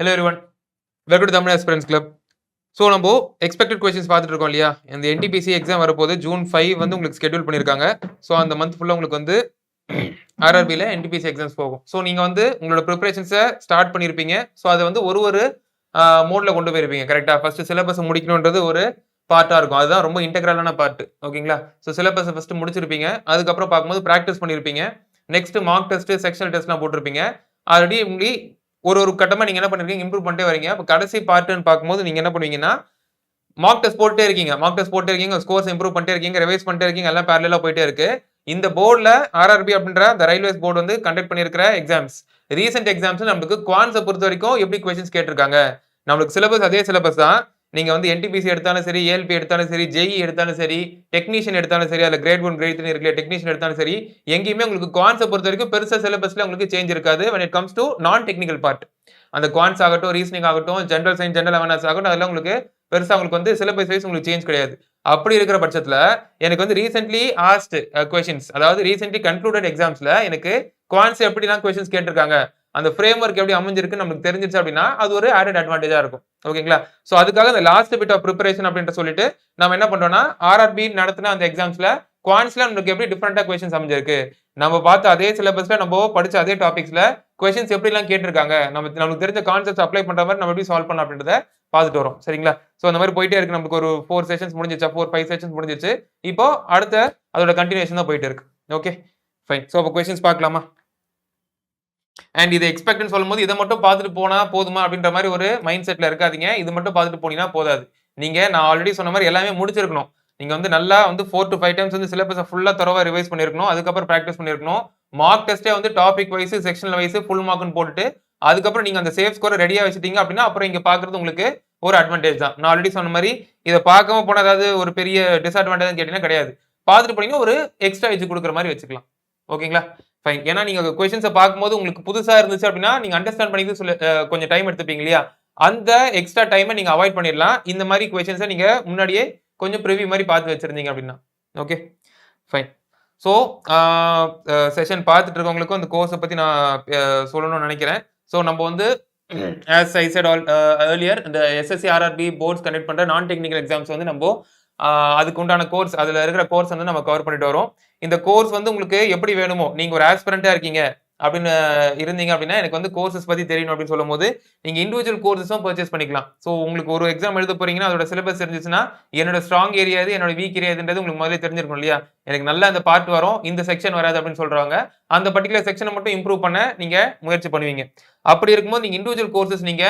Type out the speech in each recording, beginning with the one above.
Hello everyone, welcome to Tamil Aspirants Club. So நம்ம expected questions பார்த்துட்டு இருக்கோம் இல்லையா? இந்த என்டிபிசி எக்ஸாம் வரப்போது ஜூன் 5 வந்து உங்களுக்கு ஸ்கெடியூல் பண்ணியிருக்காங்க. ஸோ அந்த மந்த் ஃபுல்லாக உங்களுக்கு வந்து ஆர்ஆர்பியில் என்டிபிசி எக்ஸாம்ஸ் போகும். ஸோ நீங்கள் வந்து உங்களோட ப்ரிப்பரேஷன்ஸை ஸ்டார்ட் பண்ணியிருப்பீங்க. ஸோ அதை வந்து ஒரு மோடில் கொண்டு போயிருப்பீங்க கரெக்டாக. ஃபர்ஸ்ட் சிலபஸ் முடிக்கணுன்றது ஒரு பார்ட்டாக இருக்கும். அதுதான் ரொம்ப இன்டெக்ரலான பார்ட். ஓகேங்களா? ஸோ சிலபஸை ஃபர்ஸ்ட் முடிச்சிருப்பீங்க. அதுக்கப்புறம் பார்க்கும்போது ப்ராக்டிஸ் பண்ணியிருப்பீங்க. நெக்ஸ்ட் மார்க் டெஸ்ட், செக்ஷனல் டெஸ்ட்லாம் போட்டிருப்பீங்க. ஆல்ரெடி இப்படி ஒரு கட்டமா நீங்க என்ன பண்ணிருக்கீங்க, இம்ப்ரூவ் பண்ணிட்டே வரீங்க. அப்ப கடைசி பார்ட்னு பார்க்கும்போது நீங்க என்ன பண்ணுவீங்கன்னா, மார்க் டெஸ்ட் போட்டே இருக்கீங்க. ஸ்கோர்ஸ் இம்ப்ரூவ் பண்ணிட்டே இருக்கீங்க, ரிவைஸ் பண்ணிட்டே இருக்கீங்க. எல்லாம் பேரலலா போயிட்டே இருக்கு. இந்த போர்டுல ஆர்ஆர்பி அப்படின்ற அந்த ரயில்வேஸ் போர்டு வந்து கண்டக்ட் பண்ணியிருக்கிற எக்ஸாம்ஸ், ரீசென்ட் எக்ஸாம்ஸ் நமக்கு குவான்ஸை பொறுத்த வரைக்கும் எப்படி கொஸ்டின்ஸ் கேட்டிருக்காங்க. நம்மளுக்கு சிலபஸ் அதே சிலபஸ் தான். நீங்க வந்து என்டிபிசி எடுத்தாலும் சரி, ஏஎல்பி எடுத்தாலும் சரி, ஜேஇ எடுத்தாலும் சரி, டெக்னீஷியன் எடுத்தாலும் சரி, அதுல கிரேட் 1 கிரேட் 3 இருக்குல்ல, டெக்னீஷியன் எடுத்தாலும் சரி, எங்கேயுமே உங்களுக்கு குவான்ஸை பொறுத்த வரைக்கும் பெருசா சிலபஸ்ல உங்களுக்கு சேஞ்ச் இருக்காது. when it comes to நான் டெக்னிக்கல் பார்ட். அந்த குவான்ஸ் ஆகட்டும், ரீசனிங் ஆகட்டும், ஜெனரல் சயின்ஸ், ஜெனரல் அவேர்னஸ் ஆகட்டும், அதெல்லாம் உங்களுக்கு பெருசா உங்களுக்கு வந்து சிலபஸ் வைஸ் உங்களுக்கு சேஞ்ச் கிடையாது. அப்படி இருக்கிற பட்சத்துல எனக்கு வந்து ரீசென்ட்லி ஆஸ்ட் கொஸ்டின்ஸ், அதாவது ரீசென்ட்லி கன்க்ளூடட் எக்ஸாம்ஸ்ல எனக்கு குவான்ஸ் எப்படிலாம் கொஸ்டின்ஸ் கேட்டிருக்காங்க, அந்த ஃப்ரேம் ஒர்க் எப்படி அமைஞ்சிருக்கு நமக்கு தெரிஞ்சிருச்சு அப்படின்னா அது ஒரு ஆடட் அட்வான்டேஜா இருக்கும். ஓகேங்களா? சோ அதுக்காக இந்த லாஸ்ட் பிட் ஆஃப் ப்ரிப்பரேஷன் அப்படின்ற சொல்லிட்டு நம்ம என்ன பண்றோம்னா, ஆர்ஆர்பி நடத்தின அந்த எக்ஸாம்ஸ்ல குவான்ஸ்ல நமக்கு எப்படி டிஃபரெண்டா கொஸ்டின்ஸ் அமைஞ்சிருக்கு, நம்ம பார்த்த அதே சிலபஸ்ல நம்ம படிச்ச அதே டாபிக்ஸ்ல கொஸ்டின்ஸ் எப்படி எல்லாம் கேட்டிருக்காங்க, நமக்கு தெரிஞ்ச கான்செப்ட்ஸ் அப்ளை பண்ற மாதிரி நம்ம எப்படி சால்வ் பண்ணலாம் அப்படின்றத பார்த்துட்டு வரோம். சரிங்களா? சோ அந்த மாதிரி போயிட்டே இருக்கு. நமக்கு ஒரு 4 செஷன்ஸ் முடிஞ்சிச்சு, 4-5 செஷன்ஸ் முடிஞ்சிச்சு. இப்போ அடுத்த அதோட கண்டினியூஷன் தான் போயிட்டு இருக்கு. Okay fine. சோ அப்போ கொஸ்டின்ஸ் பார்க்கலாமா? அண்ட் இதை எக்ஸ்பெக்ட்னு சொல்லும்போது இதை மட்டும் பார்த்துட்டு போனா போதுமா அப்படின்ற மாதிரி ஒரு மைண்ட் செட்ல இருக்காதீங்க. இது மட்டும் பார்த்துட்டு போனீங்கன்னா போதாது. நான் ஆல்ரெடி சொன்ன மாதிரி எல்லாமே முடிச்சிருக்கணும். நீங்க வந்து நல்லா வந்து 4 to 5 டைம்ஸ் வந்து சிலபஸை ஃபுல்லா தரோவா ரிவைஸ் பண்ணிருக்கணும். அதுக்கப்புறம் ப்ராக்டிஸ் பண்ணிருக்கணும். மார்க் டெஸ்ட்டே வந்து topic wise, sectional wise full மார்க்னு போட்டுட்டு அதுக்கப்புறம் நீங்க அந்த சேஃப் ஸ்கோரை ரெடியா வச்சுட்டீங்க அப்படின்னா அப்புறம் இங்க பாக்குறது உங்களுக்கு ஒரு அட்வான்டேஜ் தான். நான் ஆல்ரெடி சொன்ன மாதிரி இதை பார்க்காம போனா ஏதாவது ஒரு பெரிய டிஸ்அட்வான்டேஜ் கேட்டீங்கன்னா கிடையாது. பார்த்துட்டு போனீங்கன்னா ஒரு எக்ஸ்ட்ரா எஜ் கொடுக்குற மாதிரி வச்சுக்கலாம். ஓகேங்களா? ஃபைன். ஏன்னா நீங்க கொஸ்டின்ஸை பார்க்கும்போது உங்களுக்கு புதுசா இருந்துச்சு அப்படின்னா நீங்க அண்டர்ஸ்டாண்ட் பண்ணிக்கிறது கொஞ்சம் டைம் எடுத்துப்பீங்க இல்லையா? அந்த எக்ஸ்ட்ரா டைமை நீங்க அவாய்ட் பண்ணிடலாம். இந்த மாதிரி கொஸ்டின்ஸை நீங்க முன்னாடியே கொஞ்சம் ப்ரிவியூ மாதிரி பார்த்து வச்சிருந்தீங்க அப்படின்னா. Okay fine. ஸோ செஷன் பார்த்துட்டு இருக்கவங்களுக்கும் அந்த கோர்ஸை பத்தி நான் சொல்லணும்னு நினைக்கிறேன். ஸோ நம்ம வந்து as I said earlier, இந்த எஸ்எஸ்சி ஆர்ஆர்பி போர்ட்ஸ் கண்டக்ட் பண்ற நான் டெக்னிக்கல் எக்ஸாம்ஸ் வந்து நம்ம அதுக்கு உண்டான கோர்ஸ், அதுல இருக்கிற கோர்ஸ் வந்து நம்ம கவர் பண்ணிட்டு வரோம். இந்த கோர்ஸ் வந்து உங்களுக்கு எப்படி வேணுமோ, நீங்க ஒரு ஆஸ்பிரண்டா இருக்கீங்க அப்படின்னு இருந்தீங்க அப்படின்னா எனக்கு வந்து கோர்சஸ் பத்தி தெரியணும் அப்படின்னு சொல்லும்போது நீங்க இண்டிவிஜுவல் கோர்சஸும் பர்ச்சேஸ் பண்ணிக்கலாம். ஸோ உங்களுக்கு ஒரு எக்ஸாம் எழுத போறீங்கன்னா அதோட சிலபஸ் தெரிஞ்சிச்சுன்னா என்னோட ஸ்ட்ராங் ஏரியா எது, என்னோட வீக் ஏரியா எதுன்றது உங்களுக்கு முதல்ல தெரிஞ்சிருக்கும் இல்லையா? எனக்கு நல்லா அந்த பார்ட் வரும், இந்த செக்ஷன் வராது அப்படின்னு சொல்றாங்க. அந்த பர்டிகுலர் செக்ஷனை மட்டும் இம்ப்ரூவ் பண்ண நீங்க முயற்சி பண்ணுவீங்க. அப்படி இருக்கும்போது நீங்க இண்டிவிஜுவல் கோர்சஸ் நீங்க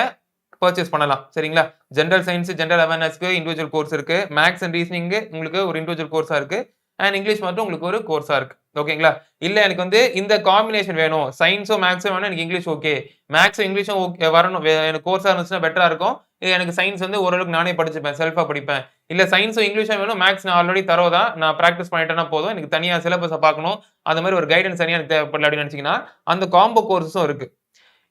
பர்ச்சேஸ் பண்ணலாம். சரிங்களா? ஜெனரல் சயின்ஸ், ஜெனரல் அவேர்னஸ்க்கு இண்டிவிஜுவல் கோர்ஸ் இருக்கு. மேத்ஸ் அண்ட் ரீசனிங் உங்களுக்கு ஒரு இண்டிவிஜுவல் கோர்ஸா இருக்கு. அண்ட் இங்கிலீஷ் மட்டும் உங்களுக்கு ஒரு கோர்ஸா இருக்கு. ஓகேங்களா? இல்ல எனக்கு வந்து இந்த காம்பினேஷன் வேணும், சயின்ஸும் மேத்ஸும் வேணும், எனக்கு இங்கிலீஷ் ஓகே, மேத்ஸும் இங்கிலீஷும் ஓகே வரணும், எனக்கு கோர்ஸா இருந்துச்சுன்னா பெட்டரா இருக்கும். எனக்கு சயின்ஸ் வந்து ஓரளவுக்கு நானே படிச்சுப்பேன், செல்ஃபா படிப்பேன். இல்ல சயின்ஸும் இங்கிலீஷும் வேணும், மேத்ஸ் நான் ஆல்ரெடி தரோதான், நான் பிராக்டிஸ் பண்ணிட்டேன்னா போதும், எனக்கு தனியா சிலபஸை பார்க்கணும், அந்த மாதிரி ஒரு கைடன்ஸ் தனியா எனக்கு தேவைப்படல அப்படின்னு நினைச்சீங்கன்னா அந்த காம்போ கோர்ஸஸும் இருக்கு.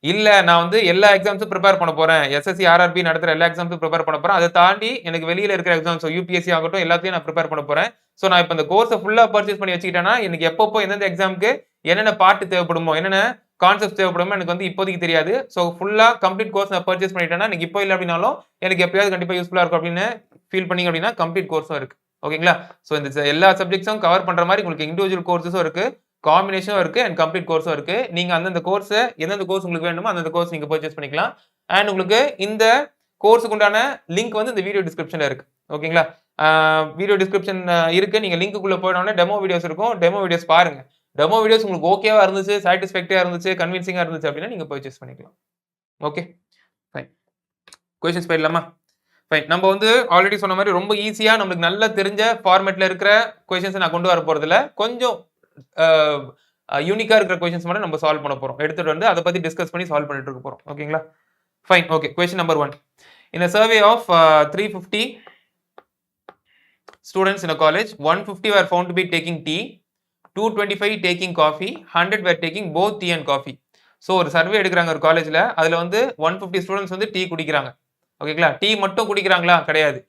இல்ல நான் வந்து எல்லா எக்ஸாம்ஸும் ப்ரிப்பேர் பண்ண போறேன், எஸ்எஸ்சி ஆர்ஆர்பி நடத்துற எல்லா எக்ஸாம்ஸும் ப்ரிப்பேர் பண்ண போறேன், அதை தாண்டி எனக்கு வெளியில இருக்கிற எக்ஸாம்ஸ் யூபிஎஸ்சி ஆகட்டும் எல்லாத்தையும் நான் ப்ரிப்பேர் பண்ண போறேன். ஸோ நான் இப்போ இந்த கோர்ஸை ஃபுல்லா பர்ச்சேஸ் பண்ணி வச்சுக்கிட்டேன்னா எனக்கு எப்பப்போ எந்தெந்த எக்ஸாமுக்கு என்னென்ன பார்ட் தேவைப்படுமோ, என்னென்ன கான்செப்ட் தேவைப்படுமோ எனக்கு வந்து இப்போதைக்கு தெரியாது. ஸோ ஃபுல்லா கம்ப்ளீட் கோர்ஸ் நான் பர்ச்சேஸ் பண்ணிட்டேன்னா எனக்கு இப்போ இல்லை அப்படின்னாலும் எனக்கு எப்பயாவது கண்டிப்பா யூஸ்ஃபுல்லா இருக்கும் அப்படின்னு ஃபீல் பண்ணீங்க அப்படின்னா கம்ப்ளீட் கோர்ஸும் இருக்கு. ஓகேங்களா? ஸோ இந்த எல்லா சப்ஜெக்ட்ஸும் கவர் பண்ற மாதிரி உங்களுக்கு இண்டிவிஜுவல் கோர்ஸஸும் இருக்கு, காம்பினேஷனும் இருக்கு அண்ட் கம்ப்ளீட் கோர்ஸும் இருக்கு. நீங்க அந்தந்த கோர்ஸ் எந்தெந்த கோர்ஸ் உங்களுக்கு வேணுமோ அந்த கோர்ஸ் நீங்க பர்ச்சேஸ் பண்ணிக்கலாம். அண்ட் உங்களுக்கு இந்த கோர்ஸுக்கு உண்டான லிங்க் வந்து இந்த வீடியோ டிஸ்கிரிப்ஷன்ல இருக்கு. ஓகேங்களா? வீடியோ டிஸ்கிரிப்ஷன் இருக்கு. நீங்க லிங்க்குள்ள போயிடனே டெமோ வீடியோஸ் இருக்கும். டெமோ வீடியோஸ் பாருங்க. டெமோ வீடியோஸ் உங்களுக்கு ஓகேவா இருந்துச்சு, சாட்டிஸ்ஃபேக்டரியா இருந்துச்சு, கன்வின்சிங்கா இருந்துச்சு அப்படின்னா நீங்க பர்ச்சேஸ் பண்ணிக்கலாம். Okay fine. கொஸ்டின்ஸ் போயிடலாமா? ஃபைன். நம்ம வந்து ஆல்ரெடி சொன்ன மாதிரி ரொம்ப ஈஸியா நமக்கு நல்லா தெரிஞ்ச ஃபார்மேட்ல இருக்கிற கொஸ்டின்ஸ் நான் கொண்டு வர போறதில்ல. கொஞ்சம் யூனிக்கா இருக்கிற கொஸ்டின்ஸ் மட்டும் நம்ம சால்வ் பண்ண போறோம். எடுத்துட்டு வந்து அதை பத்தி டிஸ்கஸ் பண்ணி சால்வ் பண்ணிட்டு இருக்க போறோம். ஓகேங்களா? Fine. Okay. Question number 1. In a survey of 350 students in a college, 150 were found to be taking tea, 225 taking coffee, 100 were taking both tea and coffee. So ஒரு சர்வே எடுக்கிறாங்க ஒரு காலேஜ்ல. அதுல வந்து 150 ஸ்டூடெண்ட்ஸ் வந்து டீ குடிக்கிறாங்க. ஓகேங்களா? டீ மட்டும் குடிக்கிறாங்களா? கிடையாது.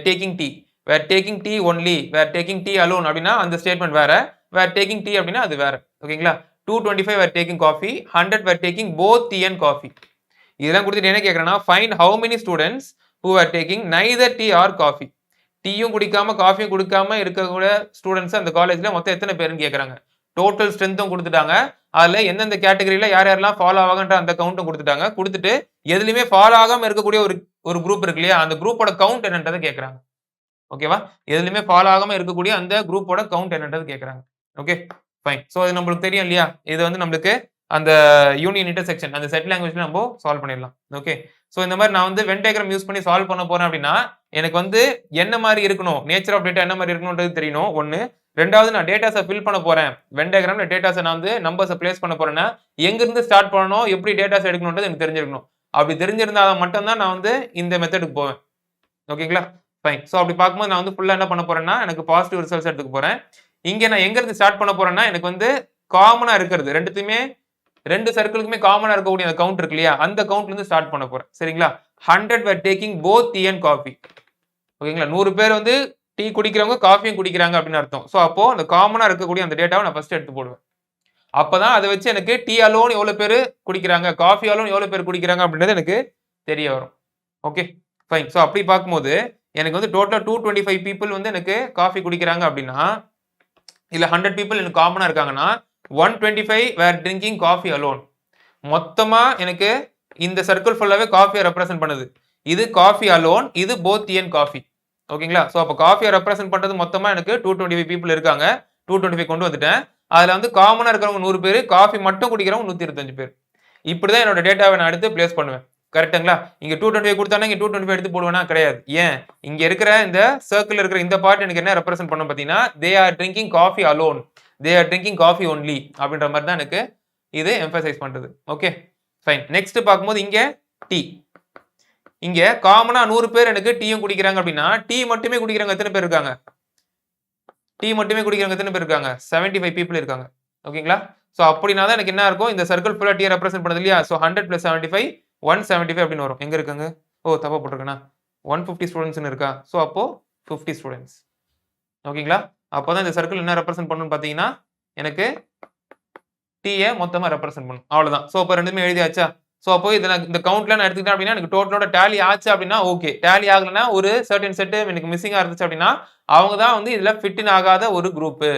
டேக்கிங் டீ, வேர் டேக்கிங் டீ ஒன்லி, வேர் டேக்கிங் டீ அலோன் அப்படின்னா அந்த ஸ்டேட்மெண்ட் வேற, வேர் டேக்கிங் டீ அப்படின்னா அது வேற. ஓகேங்களா? 225 were taking coffee, 100 were taking both tea and coffee. இதெல்லாம் கொடுத்துட்டு என்ன கேட்கறேன்னா find how many students who are taking neither tea or coffee. டீயும் குடிக்காம காஃபியும் குடிக்காம இருக்கக்கூடிய ஸ்டூடெண்ட்ஸ் அந்த காலேஜ்ல மொத்தம் எத்தனை பேருன்னு கேட்கறாங்க. டோட்டல் ஸ்ட்ரென்த்தும் கொடுத்துட்டாங்க. அதுல எந்தெந்த கேட்டகரியில யார் யாரெல்லாம் ஃபாலோ ஆகுன்ற அந்த கவுண்ட்டும் கொடுத்துட்டாங்க. கொடுத்துட்டு எதுலையுமே ஃபாலோ ஆகாம இருக்கக்கூடிய ஒரு குரூப் இருக்கு இல்லையா, அந்த குரூப்போட கவுண்ட் என்னன்றதை கேட்கறாங்க. ஓகேவா? எதுலையுமே ஃபாலோ ஆகாம இருக்கக்கூடிய அந்த குரூப்போட கவுண்ட் என்னன்றது கேட்கறாங்க. Okay fine. ஸோ இது நம்மளுக்கு தெரியும் இல்லையா, இது வந்து நம்மளுக்கு அந்த யூனியன் இன்டர்செக்ஷன் அந்த செட் லாங்குவேஜ்ல நம்ம சால்வ் பண்ணிடலாம். ஓகே ஸோ இந்த மாதிரி நான் வந்து வென் டயக்ராம் யூஸ் பண்ணி சால்வ் பண்ண போறேன் அப்படின்னா எனக்கு வந்து என்ன மாதிரி இருக்கணும், நேச்சர் ஆஃப் டேட்டா என்ன மாதிரி இருக்கணும்ன்றது தெரியணும் ஒன்னு. ரெண்டாவது நான் டேட்டாஸை ஃபில் பண்ண போறேன். வென் டயக்ராம்ல டேட்டாஸை நான் வந்து நம்பர்ஸை பிளேஸ் பண்ண போறேன்னா எங்கிருந்து ஸ்டார்ட் பண்ணணும், எப்படி டேட்டாஸ் எடுக்கணும்ன்றது எனக்கு தெரிஞ்சிருக்கணும். அப்படி தெரிஞ்சிருந்தா மட்டும் தான் நான் வந்து இந்த மெத்தடுக்கு போவேன். ஓகேங்களா ஃபைன். ஸோ அப்படி பார்க்கும்போது நான் வந்து ஃபுல்லா என்ன பண்ண போறேன்னா எனக்கு பாசிட்டிவ் ரிசல்ட்ஸ் எடுத்துக்க போறேன். இங்க நான் எங்க இருந்து ஸ்டார்ட் பண்ண போறேன்னா எனக்கு வந்து காமனா இருக்கிறது ரெண்டுத்துமே, ரெண்டு சர்க்கிளுக்குமே காமனா இருக்கக்கூடிய அந்த கவுண்ட் இருக்கு இல்லையா, அந்த கவுண்ட்ல இருந்து ஸ்டார்ட் பண்ண போறேன். சரிங்களா? 100 were taking both tea and coffee. ஓகேங்களா? 100 பேர் வந்து டீ குடிக்கிறவங்க காஃபியும் குடிக்கிறாங்க அப்படின்னு அர்த்தம். ஸோ அப்போ அந்த காமனா இருக்கக்கூடிய அந்த டேட்டாவை நான் ஃபர்ஸ்ட் எடுத்து போடுவேன். அப்பதான் அதை வச்சு எனக்கு டீ அலோன் எவ்வளவு பேர் குடிக்கிறாங்க, காஃபி அலோன் எவ்வளவு பேர் குடிக்கிறாங்க அப்படின்றது எனக்கு தெரிய வரும். Okay fine. ஸோ அப்படி பார்க்கும்போது எனக்கு வந்து டோட்டலா 225 பீப்புள் வந்து எனக்கு காஃபி குடிக்கிறாங்க அப்படின்னா இல்ல 100 பீப்புள் எனக்கு காமனா இருக்காங்கன்னா 125 were drinking coffee alone. மொத்தமா எனக்கு இந்த சர்க்கிள் ஃபுல்லாவே காஃபியை ரெப்ரசென்ட் பண்ணுது. இது காஃபி அலோன், இது போத் டீ அண்ட் காஃபி. ஓகேங்களா? சோ அப்ப காஃபியை ரெப்ரசென்ட் பண்றது மொத்தமா எனக்கு 225 பீப்புள் இருக்காங்க. 225 கொண்டு வந்துட்டேன். அதுல வந்து காமனா இருக்கிறவங்க 100 பேர், காஃபி மட்டும் குடிக்கிறவங்க 125 பேர். இப்படிதான் என்னோட டேட்டாவை நான் எடுத்து பிளேஸ் பண்ணுவேன். கரெக்ட்டுங்களா? இங்க 225 கொடுத்தானே இங்க 225 எடுத்து போடுவேனா? கிடையாது. ஏன்? இங்க இருக்கிற இந்த சர்க்கிள் இருக்கிற இந்த பார்ட் எனக்கு என்ன ரெப்ரசென்ட் பண்ணும் பாத்தீங்கன்னா they are drinking coffee alone, they are drinking coffee only அப்படின்ற மாதிரி தான் எனக்கு இது எம்பசைஸ் பண்றது. Okay fine. நெக்ஸ்ட் பார்க்கும்போது இங்க டீ. இங்க காமனா 100 பேர் எனக்கு டீயும் குடிக்கிறாங்க அப்படின்னா டீ மட்டுமே குடிக்கிறவங்க எத்தனை பேர் இருக்காங்க? டீ மட்டுமே குடிக்கிறவங்க எத்தனை பேர் இருக்காங்க? 75 பீப்புள் இருக்காங்க. ஓகேங்களா? சோ அப்படினா தான் எனக்கு என்ன இருக்கும், இந்த சர்க்கிள் ஃபுல்லா டீ ரெப்ரசென்ட் பண்ணுது இல்லையா? சோ 100 + 75 175 அப்படின்னு வரும். எங்க இருக்குங்க? ஓ தப்பா போட்டுருக்கேனா? 150 ஸ்டூடண்ட்ஸ்னு இருக்கா? சோ அப்போ 50 ஸ்டூடண்ட்ஸ். ஓகேங்களா? அப்பதான் இந்த சர்க்கிள் என்ன ரெப்ரசென்ட் பண்ணும்னு பாத்தீங்கன்னா எனக்கு டீயை மொத்தமா ரெப்ரசென்ட் பண்ணும். அவ்வளவுதான். சோ அப்ப ரெண்டுமே எழுதியாச்சா? சோ அப்போ இத நான் இந்த கவுண்ட்ல நான் எடுத்துக்கிட்டேன் அப்படின்னா எனக்கு டோட்டலோட டேலி ஆச்சு அப்படின்னா ஓகே. டேலி ஆகலனா ஒரு சர்டன் செட் எனக்கு மிஸ்ஸிங்கா இருந்துச்சு அப்படின்னா அவங்க தான் வந்து இதுல ஃபிட் இன் ஆகாத ஒரு குரூப்.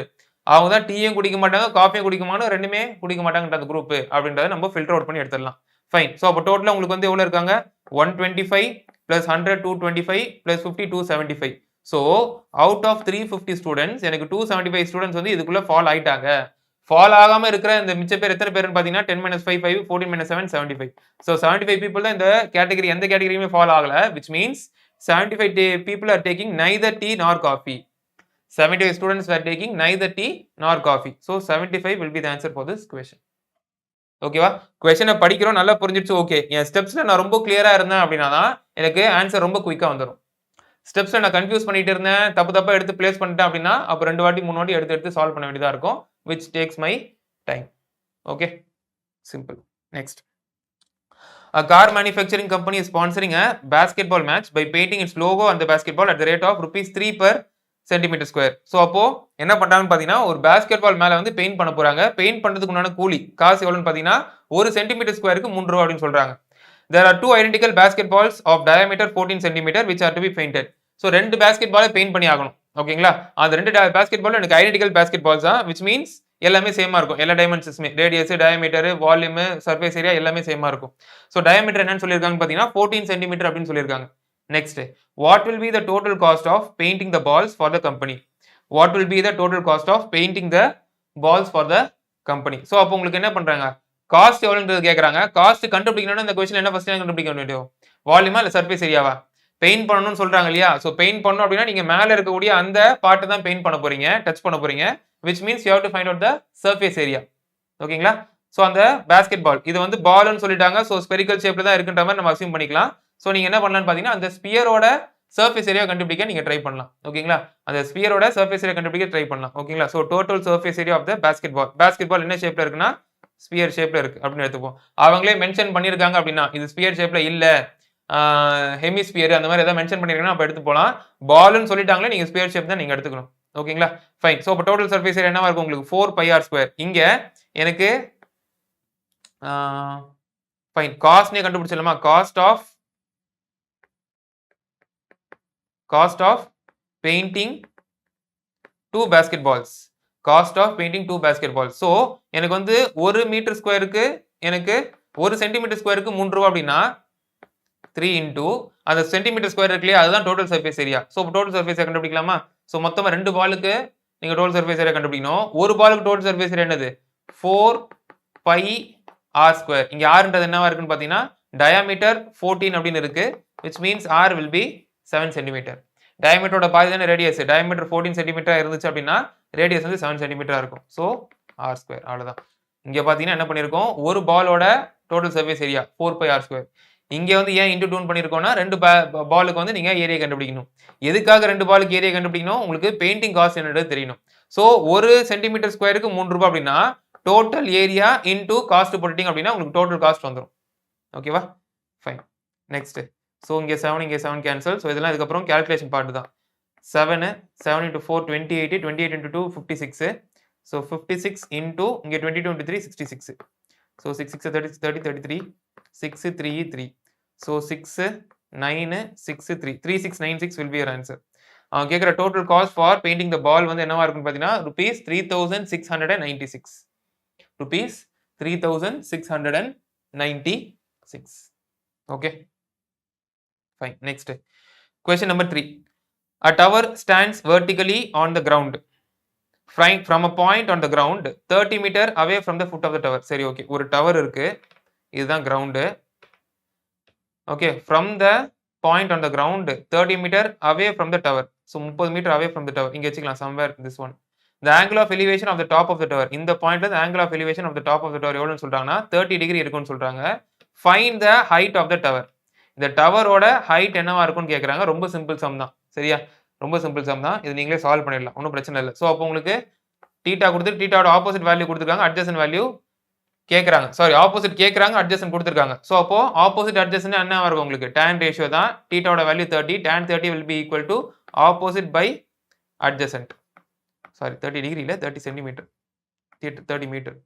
அவங்க தான் டீயும் குடிக்க மாட்டாங்க, காஃபியும் குடிக்க மாட்டாங்க, ரெண்டுமே குடிக்க மாட்டாங்கன்ற அந்த குரூப் அப்படின்றத நம்ம ஃபில்டர் அவுட் பண்ணி எடுத்துடலாம். ஃபைன். சோ அப்ப டோட்டலா உங்களுக்கு வந்து எவ்வளவு இருக்காங்க? 125 + 100 225 + 50 275. சோ அவுட் ஆஃப் 350 ஸ்டூடண்ட்ஸ் எனக்கு 275 ஸ்டூடண்ட்ஸ் வந்து இதுக்குள்ள ஃபால் ஆயிட்டாங்க. ஃபால் ஆகாம இருக்கிற இந்த மிச்ச பேர் எத்தனை பேருன்னு பாத்தீங்கன்னா 10 - 5 5 14 - 7 75. சோ 75 பீப்புள் தான் இந்த கேட்டகரி, எந்த கேட்டகரியுமே ஃபால் ஆகல. which means 75 people are taking neither tea nor coffee. 75 students were taking neither tea nor coffee. So 75 will be the answer for this question. ஓகேவா? क्वेश्चन படிக்கிறோம், நல்லா புரிஞ்சிடுச்சு. ஓகே என் ஸ்டெப்ஸ்ல நான் ரொம்ப கிளியரா இருந்தேன் அப்படின்னா தான் எனக்கு ஆன்சர் ரொம்ப குயிக்கா வந்துரும். ஸ்டெப்ஸ்ல நான் கன்ஃபியூஸ் பண்ணிட்டு இருந்தேன், தப்பா எடுத்து பிளேஸ் பண்ணிட்டேன் அப்படின்னா அப்ப 2 வாட்டி 3 வாட்டி எடுத்து சால்வ் பண்ண வேண்டியதா இருக்கும், which takes my time. Okay, simple. Next, a car manufacturing company is sponsoring a basketball match by painting its logo on the basketball at the rate of rupees 3 per centimeter square. So அப்போ என்ன பண்றாங்கன்னு பாத்தீங்கன்னா ஒரு basket மேல வந்து paint பண்ண போறாங்க. Paint பண்றதுக்கு உண்டான கூலி காசு எவ்வளவுன்னு பாத்தீங்கன்னா 1 சென்டிமீட்டர் ஸ்கொயருக்கு 3 ரூபாய் அப்படின்னு சொல்றாங்க. There are two identical basketballs of diameter 14 cm which are to be painted. So ரெண்டு பாஸ்கெட் பாலை பெயிண்ட் பண்ணி ஆகணும். ஓகேங்களா? அந்த ரெண்டு பாஸ்கெட் பாலும் எனக்கு ஐடென்டிக்கல் பாஸ்கெட் பால்ஸ் தான், which means எல்லாமே சேமா இருக்கும். எல்லா டைமென்ஷன்ஸுமே radius, diameter, volume, surface area எல்லாமே சேமா இருக்கும். சோ டயாமீட்டர் என்னன்னு சொல்லிருக்காங்க பாத்தீங்கன்னா 14 cm அப்படின்னு சொல்லிருக்காங்க. Next, what will be the total cost of painting the balls for the company? What will be the total cost of painting the balls for the company? So அப்போ உங்களுக்கு என்ன பண்றாங்க, cost எவ்வளவுன்றது கேக்குறாங்க. காஸ்ட் கண்டுபிடிக்கணும்னா இந்த question என்ன first கண்டுபிடிக்க வேண்டியது, வால்யூமா இல்ல சர்ஃபேஸ் ஏரியாவா? பெயிண்ட் பண்ணணும்னு சொல்றாங்க இல்லையா? சோ பெயிண்ட் பண்ணனும் அப்படினா நீங்க மேல இருக்கக்கூடிய அந்த பார்ட் தான் பெயிண்ட் பண்ண போறீங்க, டச் பண்ண போறீங்க, which means you have to find out the surface area. ஓகேங்களா? சோ அந்த பாஸ்கெட் பால் இது வந்து பால்னு சொல்லிட்டாங்க. சோ ஸ்பெரிக்கல் ஷேப்ல தான் இருக்குன்ற மாதிரி நம்ம அஸ்யூம் பண்ணிக்கலாம். சோ நீங்க என்ன பண்ணலாம்னு பாத்தீங்கன்னா அந்த ஸ்பியரோட சர்ஃபேஸ் ஏரியா கண்டுபிடிக்க நீங்க ட்ரை பண்ணலாம். ஓகேங்களா? அந்த ஸ்பியரோட சர்ஃபேஸ் ஏரியா கண்டுபிடிக்க ட்ரை பண்ணலாம். ஓகேங்களா? So total surface area of the basketball என்ன ஷேப்ல இருக்குன்னா ஸ்பியர் ஷேப்ல இருக்கு அப்படின்னு எடுத்துப்போம். அவங்களே மென்ஷன் பண்ணிருக்காங்க அப்படின்னா இது ஸ்பியர் ஷேப்ல இல்ல, ஹெமிஸ்பியர் அந்த மாதிரி ஏதாவது மென்ஷன் பண்ணிருக்காங்கன்னா அப்ப எடுத்து போலாம். பால்னு சொல்லிட்டாங்களே, நீங்க ஸ்பியர் ஷேப் தான் நீங்க எடுத்துக்கணும். ஓகேங்களா? ஃபைன். சோ அப்ப டோட்டல் சர்ஃபேஸ் ஏரியா என்னவா இருக்கும் உங்களுக்கு 4 pi r square. இங்க எனக்கு ஃபைன். காஸ்ட்னே கண்டுபிடிச்சிடலாமா? Cost of painting 2 basketballs. Cost of painting 2 basketballs. So எனக்கு வந்து 1 மீட்டர் ஸ்கொயருக்கு எனக்கு 1 சென்டிமீட்டர் ஸ்கொயருக்கு ரூ. 3 அப்படின்னா 3 இன்டூ அந்த சென்டிமீட்டர் ஸ்கொயர் இருக்கு இல்லையா, அதுதான் total surface area. So total surface area கண்டுபிடிக்கலாமா? ஸோ மொத்தமா 2 பாலுக்கு நீங்க டோட்டல் சர்ஃபேஸ் ஏரியா கண்டுபிடிக்கணும். ஒரு பாலுக்கு டோட்டல் சர்ஃபேஸ் ஏரியா என்னது? 4 பை ஆர் ஸ்கொயர். இங்க ஆர்ன்றது என்னவா இருக்குன்னு பாத்தீங்கன்னா டயாமீட்டர் 14 அப்படின்னு இருக்கு, which means r will be 7 centimetre. டயாமீட்டரோட பாதி தானே ரேடியஸ். டயாமீட்டர் 14 சென்டிமீட்டரா இருந்துச்சு அப்படின்னா ரேடியஸ் வந்து 7 சென்டிமீட்டரா இருக்கும். So r square. அவ்வளவுதான். இங்க பாத்தீங்கன்னா என்ன பண்ணிருக்கோம், ஒரு பாலோட total surface area 4 pi r square. இங்க வந்து ஏன் இன்டூ 2 பண்ணிருக்கோம்னா 2 பாலுக்கு வந்து நீங்க ஏரியா கண்டுபிடிக்கணும். எதுக்காக 2 பாலுக்கு ஏரியா கண்டுபிடிக்கணும்? உங்களுக்கு பெயிண்டிங் காஸ்ட் என்னன்றது தெரியணும். ஸோ 1 சென்டிமீட்டர் ஸ்கொயருக்கு ரூ. 3 அப்படின்னா டோட்டல் ஏரியா இன்டூ காஸ்ட் போட்டுட்டீங்க அப்படின்னா உங்களுக்கு டோட்டல் காஸ்ட் வந்துடும். ஓகேவா? ஃபைன். நெக்ஸ்ட். ஸோ இங்கே 7 இங்கே 7 கேன்சல். ஸோ இதெல்லாம் இதுக்கப்புறம் கேல்குலேஷன் பார்ட் தான். 7 into 4 28, 28 into 2 56. ஸோ 56 into இங்கே 22 into 3 66. So 6 6 30 30 33 6 3 3. So 6 9 6 3 3696 will be your answer. அவன் கேட்குற total cost for painting the ball வந்து என்னவா இருக்குன்னு பார்த்தீங்கன்னா rupees 3696. rupees 3696. Okay, fine. Next question number 3. A tower stands vertically on the ground from a point on the ground 30 meter away from the foot of the tower. சரி, okay. ஒரு tower இருக்கு, இதுதான் ground. Okay, from the point on the ground 30 meter away from the tower. so 30 meter away from the tower. இங்க வச்சுக்கலாம், somewhere this one. The angle of elevation of the top of the tower. இந்த பாயிண்ட்ல the angle of elevation of the top of the tower எவ்வளவுன்னு சொல்றாங்கன்னா 30 degree இருக்குன்னு சொல்றாங்க. Find the height of the tower. இந்த டவரோட height என்னவா இருக்கும்னு கேக்குறாங்க. ரொம்ப சிம்பிள் சம் தான். சரியா? ரொம்ப சிம்பிள் சம் தான். இது நீங்களே சால்வ் பண்ணிடலாம், ஒன்றும் பிரச்சனை இல்லை. ஸோ அப்போ உங்களுக்கு டீட்டா கொடுத்து டீட்டாவோட ஆப்போசிட் வேல்யூ கொடுத்துருக்காங்க, அட்ஜசன்ட் வேல்யூ கேட்குறாங்க. சாரி, ஆப்போசிட் கேட்குறாங்க, அட்ஜசன்ட் கொடுத்துருக்காங்க. ஸோ அப்போ ஆப்போசிட் அட்ஜசன்ட் என்ன வரும் உங்களுக்கு? tan ரேஷியோ தான். டீட்டாவோட value 30, tan 30 will be equal to opposite by adjacent. Sorry, 30 degree இல்லை, 30 சென்டிமீட்டர், 30 மீட்டர்.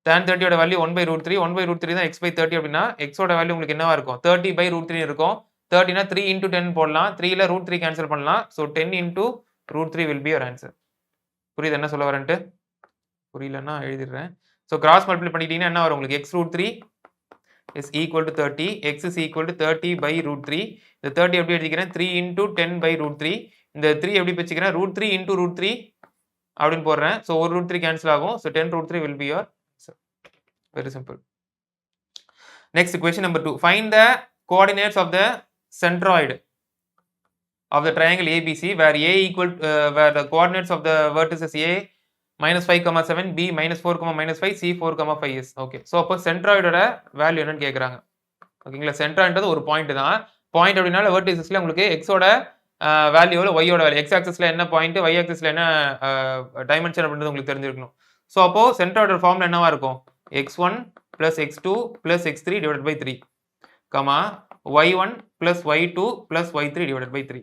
tan 30 ஓட வேல்யூ 1/√3. 1/√3 தான் x by 30 அப்படின்னா x ஓட வேல்யூ உங்களுக்கு என்னவா இருக்கும்? 30/√3 இருக்கும். 30னா 3 into 10 போடலாம். 3ல √3 கேன்சல் பண்ணலாம். So 10 into √3 will be your answer. புரியுது என்ன சொல்ல வரேன்ட்டு? புரியலன்னா எழுதிடுறேன். ஸோ கிராஸ் மல்டிப்ளை பண்ணிட்டீங்கன்னா என்ன வரும் உங்களுக்கு? x√3 is equal to 30. x is equal to 30/√3. இந்த 30 எப்படி எழுதிக்கிறேன்? 3 into 10/√3. இந்த 3 எப்படி வச்சுக்கிறேன்? √3 into √3 அப்படின்னு போடுறேன். ஸோ ஒரு √3 கேன்சல் ஆகும். So 10√3 will be your answer. Very simple. Next, question number 2. Find the coordinates of the centroid of the triangle ABC where A equal where the coordinates of the vertices A -5, 7, B -4, -5, C 4, 5 is. Okay. So அப்போ சென்ட்ராய்டோட value என்னன்னு கேட்குறாங்க. ஓகேங்களா? சென்ட்ராய்டுன்றது ஒரு point தான். Point அப்படின்னால வெர்டிசஸ்ல உங்களுக்கு எக்ஸோட வேல்யூவில் ஒய்யோட வேல்யூ, எக்ஸ் ஆக்சஸ்ல என்ன பாயிண்ட், ஒய் ஆக்சஸ்ல என்ன டைமென்ஷன் அப்படின்றது உங்களுக்கு தெரிஞ்சிருக்கணும். ஸோ அப்போ சென்ட்ராய்டோட ஃபார்ம்ல என்னவா இருக்கும்? x1 plus x2 plus x3 divided by 3, y1 plus y2 plus y3 divided by 3.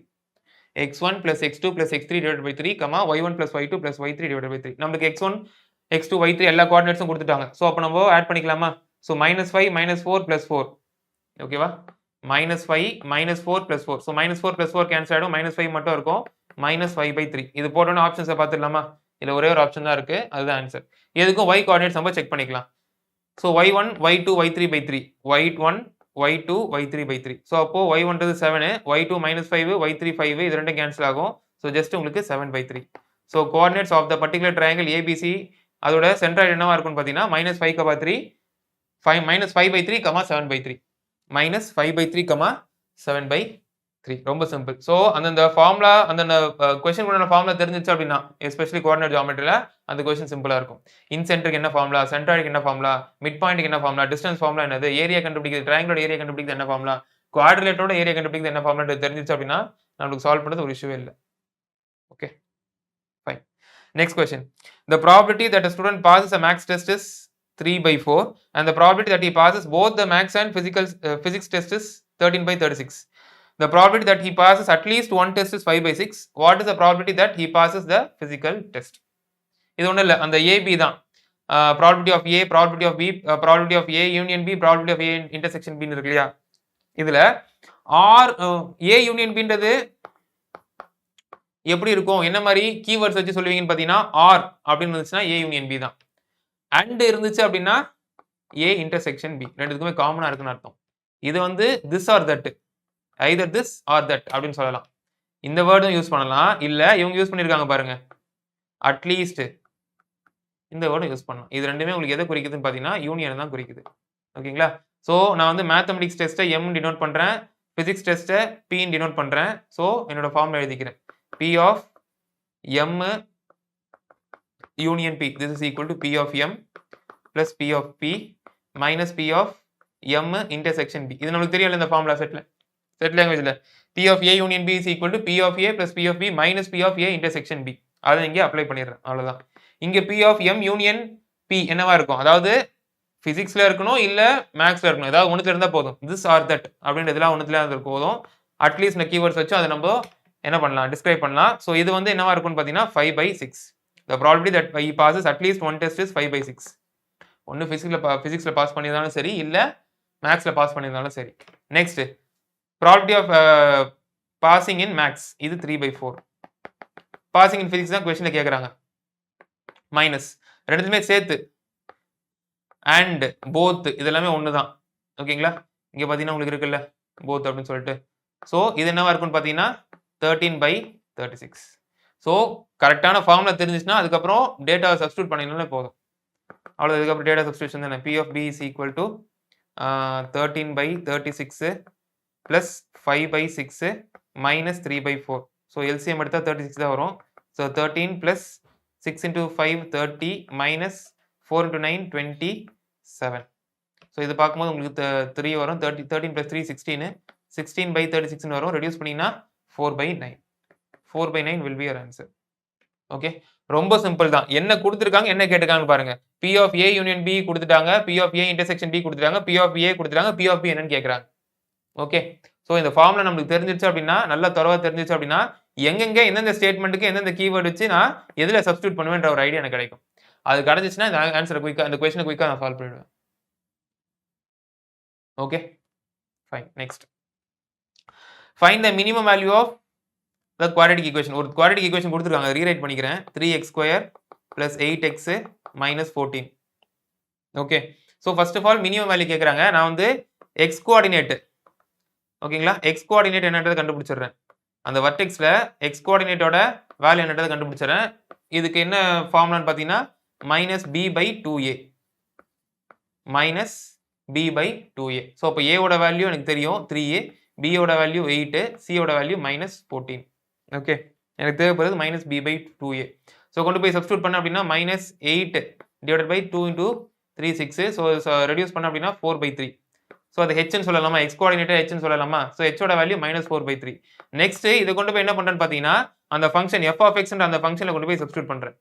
x1 plus x2 plus x3 divided by 3, y1 plus y2 plus y3 divided by 3. நமக்கு x1 x2 y3 எல்லா கோஆர்டினேட்ஸும் கொடுத்துட்டாங்க. So அப்போ நம்ம add பண்ணிக்கலாமா? So -5 -4 plus 4. ஓகேவா? -5 -4 plus 4. So -4 plus 4 cancel ஆகிடும், -5 மட்டும் இருக்கும். -5/3. இது போட்டோன்னு ஆப்ஷன்ஸை பார்த்துடலாமா? இதில் ஒரே ஒரு ஆப்ஷன் தான் இருக்கு, அதுதான் ஆன்சர். எதுக்கும் y கோஆர்டினேட்ஸ் நம்ம செக் பண்ணிக்கலாம். So y1 y2 y3/3, y1 y2 y3/3. So அப்போ y1ன்றது 7, y2 -5, y3 5, இது ரெண்டும் கேன்சல் ஆகும். ஸோ ஜஸ்ட் உங்களுக்கு 7/3. So coordinates of the particular triangle ABC அதோட சென்ட்ராய்டு என்னவா இருக்கும்னு பார்த்தீங்கன்னா -5/3, -5/3, 7/3, -5/3, 7/3. ரொம்ப சிம்பிள். ஸோ அந்தந்த ஃபார்முலா, அந்தந்த கொஸ்டின் கூட ஃபார்முலா தெரிஞ்சிச்சு அப்படின்னா எஸ்பெஷலி கோஆர்டினேட் ஜியோமெட்ரியில அந்த கொஸ்டின் சிம்பிளா இருக்கும். இன்சென்டருக்கு என்ன ஃபார்முலா, சென்ட்ராய்டுக்கு என்ன ஃபார்முலா, மிட் பாயிண்ட்க்கு என்ன ஃபார்முலா, டிஸ்டன்ஸ் ஃபார்முலா என்னது, ஏரியா கண்டுபிடிக்கிறது, ட்ரையாங்கிளோட ஏரியா கண்டுபிடிக்கிறது என்ன ஃபார்முலா, குவாட்ரிலேட்டரோட ஏரியா கண்டுபிடிக்கிறது என்ன ஃபார்முலா தெரிஞ்சிச்சு அப்படின்னா நமக்கு சால்வ் பண்ணுறது ஒரு இஷ்யூவே இல்லை. Okay, fine. Next question. The probability that a student passes a maths test is 3/4 and the probability that he passes both the maths and physics test is 13/36. The probability that he passes at least one test is 5/6. What is the probability that he passes the physical test? இது ஒன்றும் இல்லை, அந்த AB தான். Probability of A, probability of B, probability of A union B, probability of A intersection பின்னு இருக்கு இல்லையா? இதுல R A union பின்றது எப்படி இருக்கும், என்ன மாதிரி கீவேர்ட்ஸ் வச்சு சொல்லுவீங்கன்னு பாத்தீங்கன்னா, ஆர் அப்படின்னு இருந்துச்சுன்னா ஏ யூனியன் பி தான். அண்ட் இருந்துச்சு அப்படின்னா ஏ இன்டர்செக்ஷன் பி, ரெண்டுத்துக்குமே காமனா இருக்குன்னு அர்த்தம். இது வந்து this or that, either this or that அப்படின்னு சொல்லலாம். இந்த வேர்டும் யூஸ் பண்ணலாம், இல்ல இவங்க யூஸ் பண்ணிருக்காங்க பாருங்க, அட்லீஸ்ட் இந்த வேர்டும் யூஸ் பண்ணலாம். இது ரெண்டுமே உங்களுக்கு எதை குறிக்குதுன்னு பாத்தீங்கன்னா யூனியன் தான் குறிக்குது. ஓகேங்களா? சோ நான் வந்து மேத்தமெட்டிக்ஸ் டெஸ்ட்டை எம் டினோட் பண்றேன், பிசிக்ஸ் டெஸ்ட்டை பி டினோட் பண்றேன். சோ என்னோட ஃபார்ம்ல எழுதிக்கிறேன், P of M union P, this is equal to P of M plus P of B minus P of M intersection P. இது நமக்கு தெரியல இந்த ஃபார்முலா செட் லாங்குவேஜ்ல P of A union B is equal to P of A plus P of B minus P of A intersection B. அதை இங்கே apply பண்ணிடுறேன், அவ்வளவுதான். இங்க P of M union P என்னவா இருக்கும், அதாவது பிசிக்ஸ்ல இருக்கணும் இல்ல மேக்ஸ்ல இருக்கணும், ஏதாவது ஒண்ணுல இருந்தா போதும். திஸ் ஆர் தட் அப்படின்றதுலாம் ஒண்ணுல இருந்தா போதும். அட்லீஸ்ட் இந்த கீவேர்ட்ஸ் வச்சு அதை நம்ம என்ன பண்ணலாம், டிஸ்கிரைப் பண்ணலாம். ஸோ இது வந்து என்னவா இருக்கும்னு பார்த்தீங்கன்னா 5/6. The probability that he passes at least one test is 5/6. ஒன்று பிசிக்ஸ்ல பாஸ் பண்ணியிருந்தாலும் சரி, இல்ல மேக்ஸ்ல பாஸ் பண்ணியிருந்தாலும் சரி. Next probability of passing in maths, இது 3/4. பாசிங் இன் பிசிக்ஸ் தான் கொஸ்டின்ல கேட்கறாங்க. மைனஸ் ரெண்டுத்துமே சேர்த்து அண்ட் போத் இதெல்லாமே ஒன்று தான். ஓகேங்களா? இங்க பார்த்தீங்கன்னா உங்களுக்கு இருக்குல்ல போத் அப்படின்னு சொல்லிட்டு. ஸோ இது என்னவா இருக்கும்னு பார்த்தீங்கன்னா 13/36. ஸோ கரெக்டான ஃபார்முலா தெரிஞ்சிச்சுன்னா அதுக்கப்புறம் டேட்டாவை சப்ஸ்டியூட் பண்ணினாலே போதும். அவ்வளோ. இதுக்கப்புறம் டேட்டா சப்ஸ்டியூஷன் தானே. P of P is equal to 13/36 plus 5/6 minus 3/4. So LCM எடுத்தால் 36 தான் வரும். So 13 plus 6 into 5 30 minus 4 into 9 27. So இது பார்க்கும்போது உங்களுக்கு 3 வரும். 13 பிளஸ் 3 16, 16/36 வரும். ரெடியூஸ் பண்ணீங்கன்னா 4/9. 4/9 will be your answer. Okay, ரொம்ப சிம்பிள் தான். என்ன கொடுத்துருக்காங்க, என்ன கேட்டிருக்காங்கன்னு பாருங்க. P of A union B கொடுத்துட்டாங்க, P of A intersection B கொடுத்துட்டாங்க, பி ஆஃப் ஏ கொடுத்துட்டாங்க, பி ஆஃப் பி என்னன்னு கேட்கறாங்க. ஓகே, ஸோ இந்த ஃபார்முலா நம்மளுக்கு தெரிஞ்சிருச்சு அப்படின்னா, நல்லா தரவா தெரிஞ்சிருச்சு அப்படின்னா, எங்கெங்க எந்தெந்த ஸ்டேட்மெண்ட்டுக்கு எந்தெந்த கீவேர்டு வச்சு நான் எதுல சப்ஸ்டியூட் பண்ணுவேன்ற ஒரு ஐடியா எனக்கு கிடைக்கும். அது கிடைச்சிச்சுன்னா இந்த ஆன்சரை குயிக்கா, அந்த கொஸ்டினை குயிக்கா நான் சால்வ் பண்ணிடுவேன். Okay, fine. Next, find the minimum value of the quadratic equation. ஒரு quadratic equation கொடுத்துருக்காங்க, ரீரைட் பண்ணிக்கிறேன். 3x² plus 8x minus 14. Okay, so first of all minimum value கேட்குறாங்க. நான் வந்து எக்ஸ் கோஆர்டினேட், ஓகேங்களா, எக்ஸ் கோஆர்டினேட் என்னன்றதை கண்டுபிடிச்சிடுறேன். அந்த வர்டெக்ஸ்ல எக்ஸ் கோஆர்டினேட்டோட வேல்யூ என்னன்றதை கண்டுபிடிச்சிடுறேன். இதுக்கு என்ன ஃபார்முலான்னு பார்த்தீங்கன்னா minus b/2a, minus b/2a. So அப்போ ஏவோட வேல்யூ எனக்கு தெரியும் 3a, பியோட வேல்யூ 8, சியோட வேல்யூ மைனஸ் 14. ஓகே, எனக்கு தேவைப்படுறது மைனஸ் b/2a. ஸோ கொண்டு போய் சப்ஸ்டியூட் பண்ண அப்படின்னா minus 8 divided by 2 into 3 6. So reduce பண்ண அப்படின்னா 4/3. ஸோ அது ஹெச்னு சொல்லலாமா, எக்ஸ் கோஆர்டினேட்டர் ஹெச்னு சொல்லலாமா. ஸோ ஹெச்சோட வேல்யூ மைனஸ் 4/3. நெக்ஸ்ட் இதை கொண்டு போய் என்ன பண்றேன்னு பார்த்தீங்கன்னா, அந்த ஃபங்க்ஷன் எஃப் ஆஃப் எக்ஸ் அந்த ஃபங்க்ஷனில் கொண்டு போய் சப்ஸ்டியூட் பண்றேன்.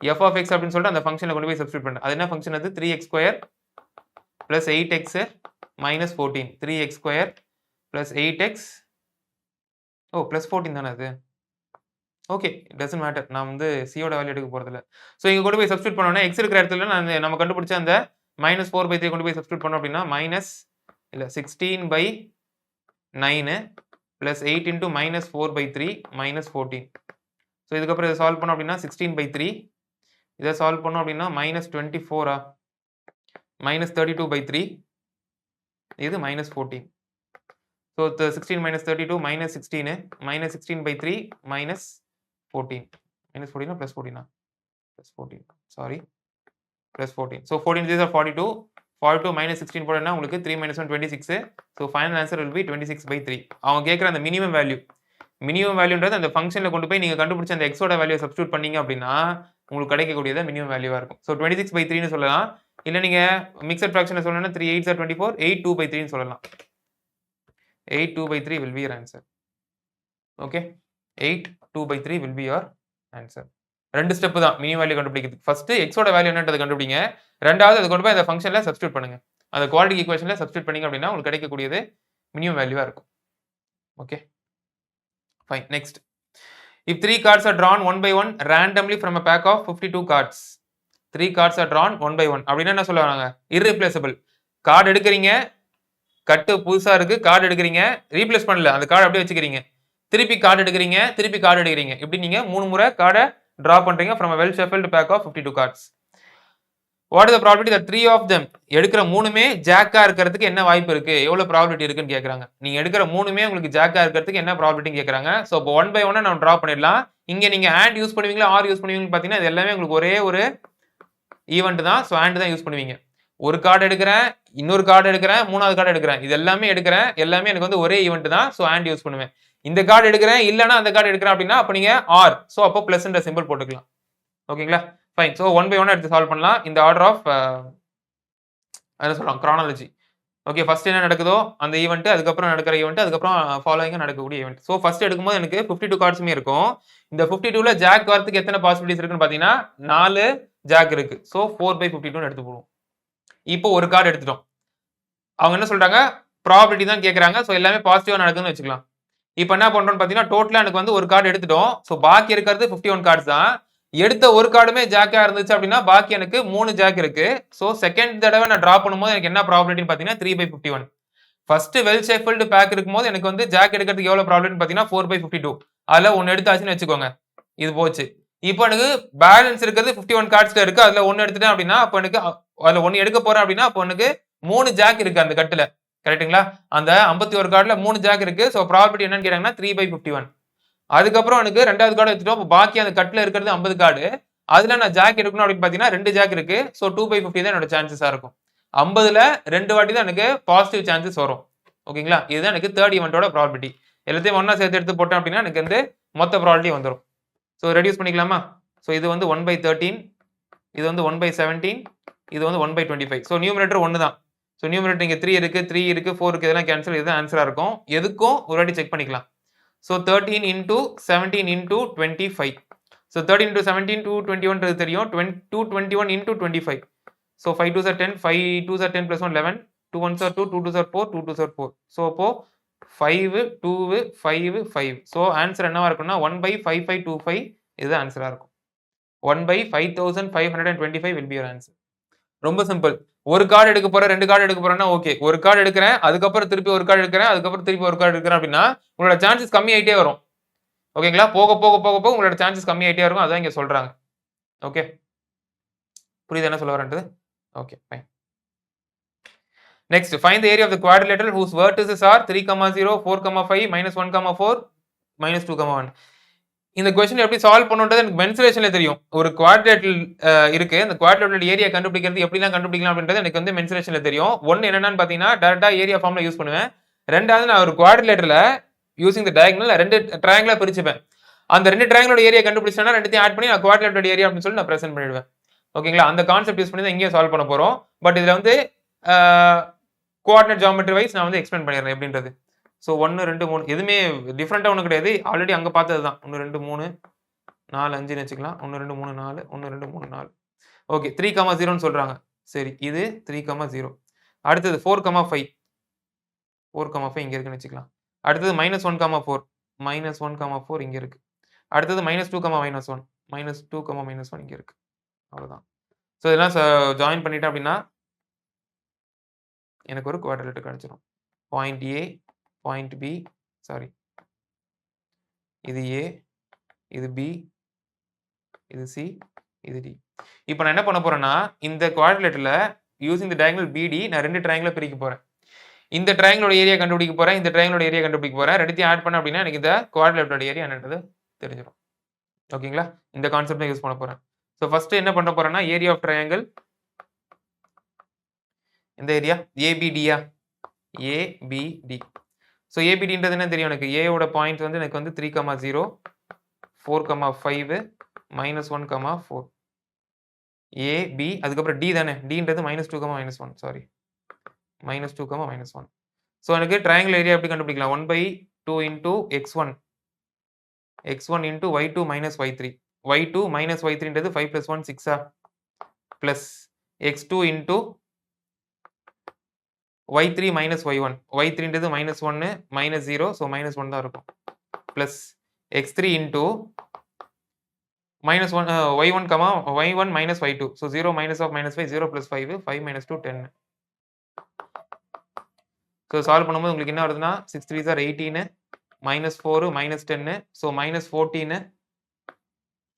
எஃப் ஆஃப் எக்ஸ் அப்படின்னு சொல்லிட்டு அந்த ஃபங்க்ஷனில் கொண்டு போய் சப்ஸ்டியூட் பண்றேன். அது என்ன ஃபங்க்ஷன், அது 3x² plus 8x minus 14. 3x² plus 8x, ஓ பிளஸ் 14 தானே அது. ஓகே, டசன்ட் மேட்டர், நான் வந்து சியோட வேல்யூ எடுக்க போறதில்ல. ஸோ இங்க கொண்டு போய் சப்ஸ்டியூட் பண்ணோன்னா எக்ஸ் இருக்கிற இடத்துல நம்ம கண்டுபிடிச்ச அந்த மைனஸ் 4/3 கொண்டு போய் சப்ஸ்டியூட் பண்ணோம் அப்படின்னா மைனஸ் இல்லை 16/9 plus 8 into minus 4/3 minus 14. So இதுக்கப்புறம் இதை சால்வ் பண்ணோம் அப்படின்னா 16/3. இதை சால்வ் பண்ணோம் அப்படின்னா மைனஸ் 24 மைனஸ் 32/3. இது minus 14. So 16 minus 32 minus 16, minus 16/3 minus 14. Minus 14 plus 14? Plus 14. Sorry. Plus 14. So 14 these are 42. 42 minus 16 போட்டா உங்களுக்கு 3 minus 1 26. So final answer will be 26/3. அவங்க கேட்குற அந்த மினிமம் வேல்யூ, மினிமம் வேல்யூன்றது அந்த ஃபங்க்ஷனில் கொண்டு போய் நீங்கள் கண்டுபிடிச்ச அந்த எக்ஸோட வேல்யூ சப்ஸ்டியூட் பண்ணீங்க அப்படின்னா உங்களுக்கு கிடைக்கக்கூடியது மினிமம் வேல்யூவாக இருக்கும். ஸோ 26/3ன்னு சொல்லலாம். இல்லை நீங்கள் மிக்சட் ஃப்ராக்ஷனை சொல்லணும்னா 3 8s are 24, 8 2/3ன்னு சொல்லலாம். 8 2/3 will be your answer. Okay, 8 2/3 will be your answer. ரெண்டு ஸ்டெப் தான் மினிமம் வேல்யூ கண்டுபிடிக்கிறது. ஃபர்ஸ்ட் எக்ஸோட வேல்யூ என்னன்றதை கண்டுபிடிங்க. ரெண்டாவது அதை கொண்டு போய் அந்த ஃபங்க்ஷன்ல சப்ஸ்டியூட் பண்ணுங்க. அந்த குவாட்ரிக் ஈக்குவேஷன்ல சப்ஸ்டியூட் பண்ணீங்க அப்படின்னா உங்களுக்கு கிடைக்கக்கூடியது மினிமம் வேல்யூவா இருக்கும். Okay, fine. Next, if 3 cards are drawn one by one randomly from a pack of 52 cards, 3 cards are drawn 1 by 1 அப்படின்னா என்ன சொல்ல வராங்க? irreplaceable. கார்டு எடுக்கிறீங்க, கட்டு புதுசா இருக்கு, கார்டு எடுக்கிறீங்க, ரீப்ளேஸ் பண்ணல. அந்த கார்டு அப்படியே வச்சுக்கிறீங்க. திருப்பி கார்டு எடுக்கிறீங்க, திருப்பி கார்டு எடுக்கிறீங்க. இப்படி நீங்க 3 முறை கார்டை டிரா பண்றீங்க from a well shuffled pack of 52 cards. What is the probability that 3 of them எடுக்கிற மூணுமே ஜாக்கா இருக்கிறதுக்கு என்ன வாய்ப்பு இருக்கு? எவ்வளவு ப்ராபபிலிட்டி இருக்குன்னு கேக்குறாங்க. நீங்க எடுக்கிற மூணுமே உங்களுக்கு ஜாக்கா இருக்கிறதுக்கு என்ன ப்ராபபிலிட்டின்னு கேக்குறாங்க. சோ இப்போ 1 by 1 நம்ம டிரா பண்ணிடலாம். இங்க நீங்க AND யூஸ் பண்ணுவீங்களா, OR யூஸ் பண்ணுவீங்கன்னு பாத்தீங்கன்னா இது எல்லாமே உங்களுக்கு ஒரே ஒரு ஈவென்ட் தான். சோ AND தான் யூஸ் பண்ணுவீங்க. ஒரு கார்டு எடுக்கிறேன், இன்னொரு கார்டு எடுக்கிறேன், மூணாவது கார்டு எடுக்கிறேன். இது எல்லாமே எடுக்கிறேன், எல்லாமே எனக்கு வந்து ஒரே ஈவென்ட் தான். சோ AND யூஸ் பண்ணுவேன். இந்த கார்டு எடுக்கிறேன், இல்லனா அந்த கார்டு எடுக்கிறேன் அப்படின்னா அப்ப நீங்க OR. சோ அப்போ பிளஸ்ன்ற சிம்பிள் போட்டுக்கலாம். ஓகேங்களா? ஃபைன். சோ 1 by 1 எடுத்து சால்வ் பண்ணலாம். இந்த ஆர்டர் ஆஃப் என்ன சொல்றாங்க? chronology. ஓகே, ஃபர்ஸ்ட் என்ன நடக்குதோ அந்த ஈவென்ட், அதுக்கப்புறம் நடக்கிற ஈவென்ட், அதுக்கப்புறம் ஃபாலோயிங்கா நடக்கக்கூடிய ஈவென்ட். சோ ஃபர்ஸ்ட் எடுக்கும்போது எனக்கு 52 கார்ட்ஸுமே இருக்கும். இந்த 52ல ஜாக் வரதுக்கு எத்தனை பாசிபிலிட்டிஸ் இருக்குன்னு பாத்தீங்கன்னா 4 ஜாக் இருக்கு. சோ 4 by 52 எடுத்து போடுவோம். இப்போ ஒரு கார்டு எடுத்துட்டோம். அவங்க என்ன சொல்றாங்க? ப்ராபபிலிட்டி தான் கேக்குறாங்க. சோ எல்லாமே பாசிட்டிவா நடக்குதுன்னு வச்சுக்கலாம். இப்போ என்ன பண்றோம்னு பாத்தீங்கன்னா டோட்டலா எனக்கு வந்து ஒரு கார்டு எடுத்துட்டோம். சோ பாக்கி இருக்கிறது 51 கார்ட்ஸ் தான். எடுத்த ஒரு கார்டுமே ஜாக்கா இருந்துச்சு அப்படின்னா பாக்கி எனக்கு 3 ஜாக் இருக்கு. சோ செகண்ட் தடவை நான் டிரா பண்ணும்போது எனக்கு என்ன ப்ராபபிலிட்டின்னு பாத்தீங்கன்னா 3 by 51. First well shuffled back இருக்கும்போது எனக்கு வந்து ஜாக் எடுக்கிறதுக்கு எவ்வளவு ப்ராபபிலிட்டின்னு பாத்தீங்கன்னா 4 by 52. அதுல ஒன்னு எடுத்தாச்சுன்னு வச்சுக்கோங்க. இது போச்சு. இப்போ எனக்கு பேலன்ஸ் இருக்கிறது 51 கார்ட்ஸ்ல இருக்கு. அதுல ஒன்னு எடுத்துட்டேன் அப்படின்னா அப்ப எனக்கு அதுல ஒன்னு எடுக்க போறேன் அப்படின்னா அப்ப எனக்கு 3 ஜாக் இருக்கு அந்த கட்டுல. கரெக்ட்டுங்களா? அந்த 51 கார்டுல 3 ஜாக் இருக்கு. சோ ப்ராபபிலிட்டி என்னன்னு கேட்டாங்கன்னா 3 by 51. அதுக்கப்புறம் எனக்கு ரெண்டாவது கார்டு எடுத்துட்டோம். அப்ப பாக்கி அந்த கட்ல இருக்கிறது 50 கார்டு. அதுல நான் ஜாக் எடுக்கணும் அப்படின்னு பாத்தீங்கன்னா 2 ஜாக் இருக்கு. சோ 2 by 50 தான் என்னோட சான்சஸா இருக்கும். 50ல 2 வாட்டி தான் எனக்கு பாசிட்டிவ் சான்சஸ் வரும். ஓகேங்களா? இதுதான் எனக்கு தேர்ட் ஈவென்ட்டோட ப்ராபபிலிட்டி. எல்லாத்தையும் ஒண்ணா சேர்த்து எடுத்து போட்டேன் அப்படின்னா எனக்கு வந்து மொத்த ப்ராபபிலிட்டி வந்துரும். சோ ரெடியூஸ் பண்ணிக்கலாமா? சோ இது வந்து 1 by 13, இது வந்து 1 by 17, இது வந்து 1 by 25. சோ நியூமரேட்டர் 1 தான். சோ நியூமரேட்டர் இங்க 3 இருக்கு, 3 இருக்கு, 4 இருக்கு, இதெல்லாம் கேன்சல். இதுதான் ஆன்சரா இருக்கும். எதுக்கும் ஒரு வாட்டி செக் பண்ணிக்கலாம். So 13 into 17 into 25. So 13 into 17 221 தெரியும். 221 into 25. So 5 2s are 10, 5 2s are 10 plus 1 11, 2 1s are 2, 2 2s are 4, 2 2s are 4. So அப்போ 5 2 5 5. So ஆன்சர் என்னவா இருக்கும்னா 1 by 5525 இது ஆன்சரா இருக்கும். 1 by 5525 will be your answer. ரொம்ப சிம்பிள். ஒரு கார்டு எடுக்க போறேன், 2 கார்டு எடுக்க போறேன்னா ஓகே. ஒரு கார்டு எடுக்கிறேன், அதுக்கப்புறம் திருப்பி ஒரு கார்டு எடுக்கிறேன், அதுக்கப்புறம் திருப்பி ஒரு கார்டு எடுக்கிறேன் அப்படின்னா உங்களோட சான்சஸ் கம்மி ஆயிட்டே வரும். ஓகேங்களா? போக போக போக போக உங்களோட சான்சஸ் கம்மி ஆயிட்டே இருக்கும். அதான் இங்க சொல்றாங்க. ஓகே. புரியுது என்ன சொல்ல வரேன்றது? Okay, fine. Next find the area of the quadrilateral whose vertices are 3,0, 4,5, -1,4, -2,1. இந்த क्वेश्चन எப்படி சால்வ் பண்ணனும்ன்றது எனக்கு மென்சுரேஷன்ல தெரியும். ஒரு குவாட்ரிலேட்டரல் இருக்கு. அந்த குவாட்ரிலேட்டரல் ஏரியா கண்டுபிடிக்கிறது எப்படிலாம் கண்டுபிடிக்கலாம் அப்படின்றது எனக்கு வந்து மென்சுரேஷன்ல தெரியும். ஒன்னு என்னன்னு பாத்தீங்கன்னா டைரக்டா ஏரியா ஃபார்முலா யூஸ் பண்ணுவேன். ரெண்டாவது நான் ஒரு குவாட்ரிலேட்டரல யூசிங் தி டயகனல் 2 ட்ரையாங்கிளா பிரிச்சுப்பேன். அந்த 2 ட்ரையாங்கிளோட ஏரியா கண்டுபிடிச்சேன்னா ரெண்டுத்தையும் ஆட் பண்ணி நான் குவாட்ரிலேட்டரல் ஏரியா அப்படின்னு சொல்லி நான் பிரசன்ட் பண்ணிடுவேன். ஓகேங்களா? அந்த கான்செப்ட் யூஸ் பண்ணி தான் இங்கே சால்வ் பண்ண போறோம். பட் இதுல வந்து கோஆர்டினேட் ஜியோமெட்ரி வைஸ் நான் வந்து எக்ஸ்பிளைன் பண்ணிடுறேன் எப்படின்றது. சோ 1 2 3 எதுவுமே டிஃபரெண்டா ஒண்ணும் கிடையாது. ஆல்ரெடி அங்க பார்த்தது தான். 1 2 3 4 5ன்னு வச்சுக்கலாம். 1 2 3 4 1 2 3 4. ஓகே, 3,0ன்னு சொல்றாங்க. சரி, இது 3,0. அடுத்தது 4,5. 4,5 இங்க இருக்குன்னு வச்சுக்கலாம். அடுத்தது -1,4. -1,4 இங்க இருக்கு. அடுத்தது -2, -1. -2, -1 இங்க இருக்கு. அவ்வளவுதான். சோ இதெல்லாம் ஜாயின் பண்ணிட்டேன் அப்படின்னா எனக்கு ஒரு குவாட்ரிலேட்டர் கிடைச்சிரும். Point A, point B, sorry. இது A, இது B, இது C, இது D. இப்போ நான் என்ன பண்ண போறேன்னா இந்த குவாட்ரிலேட்டர்ல யூசிங் தி டயகனல் BD நான் 2 ட்ரையாங்கிளா பிரிக்க போறேன். இந்த ட்ரையாங்கிளோட ஏரியா கண்டுபிடிக்க போறேன். இந்த ட்ரையாங்கிளோட ஏரியா கண்டுபிடிக்க போறேன். ரெண்டுத்தையும் ஆட் பண்ண அப்படின்னா எனக்கு இந்த குவாட்ரிலேட்டரோட ஏரியா என்னன்றது தெரிஞ்சிடும். ஓகேங்களா? இந்த கான்செப்ட் தான் யூஸ் பண்ண போறேன். சோ ஃபர்ஸ்ட் என்ன பண்ண போறேன்னா ஏரியா ஆஃப் ட்ரையாங்கிள் இந்த ஏரியா ABD-யா? ABD. சோ ABDன்றது என்ன தெரியும் எனக்கு? A ஓட பாயிண்ட் வந்து எனக்கு வந்து 3,0, 4,5, -1, 4. AB அதுக்கப்புறம் D தானே? Dன்றது -2, -1. சாரி. -2, -1. சோ எனக்கு ட்ரையாங்கிள் ஏரியா எப்படி கண்டுபிடிக்கலாம்? 1/2 into x1. x1 into y2 minus y3. y2 minus y3ன்றது 5 plus 1 6 plus x2 into y3 minus y1. y3ன்றது -1 -0 so -1 தான் இருக்கும். plus x3 into -1 y1, y1 minus y2. So 0 minus of minus 5, 0 plus 5, 5 minus 2, 10. So solve பண்ணும்போது உங்களுக்கு என்ன வருதுன்னா 6 3s are 18, -4, -10. So -14.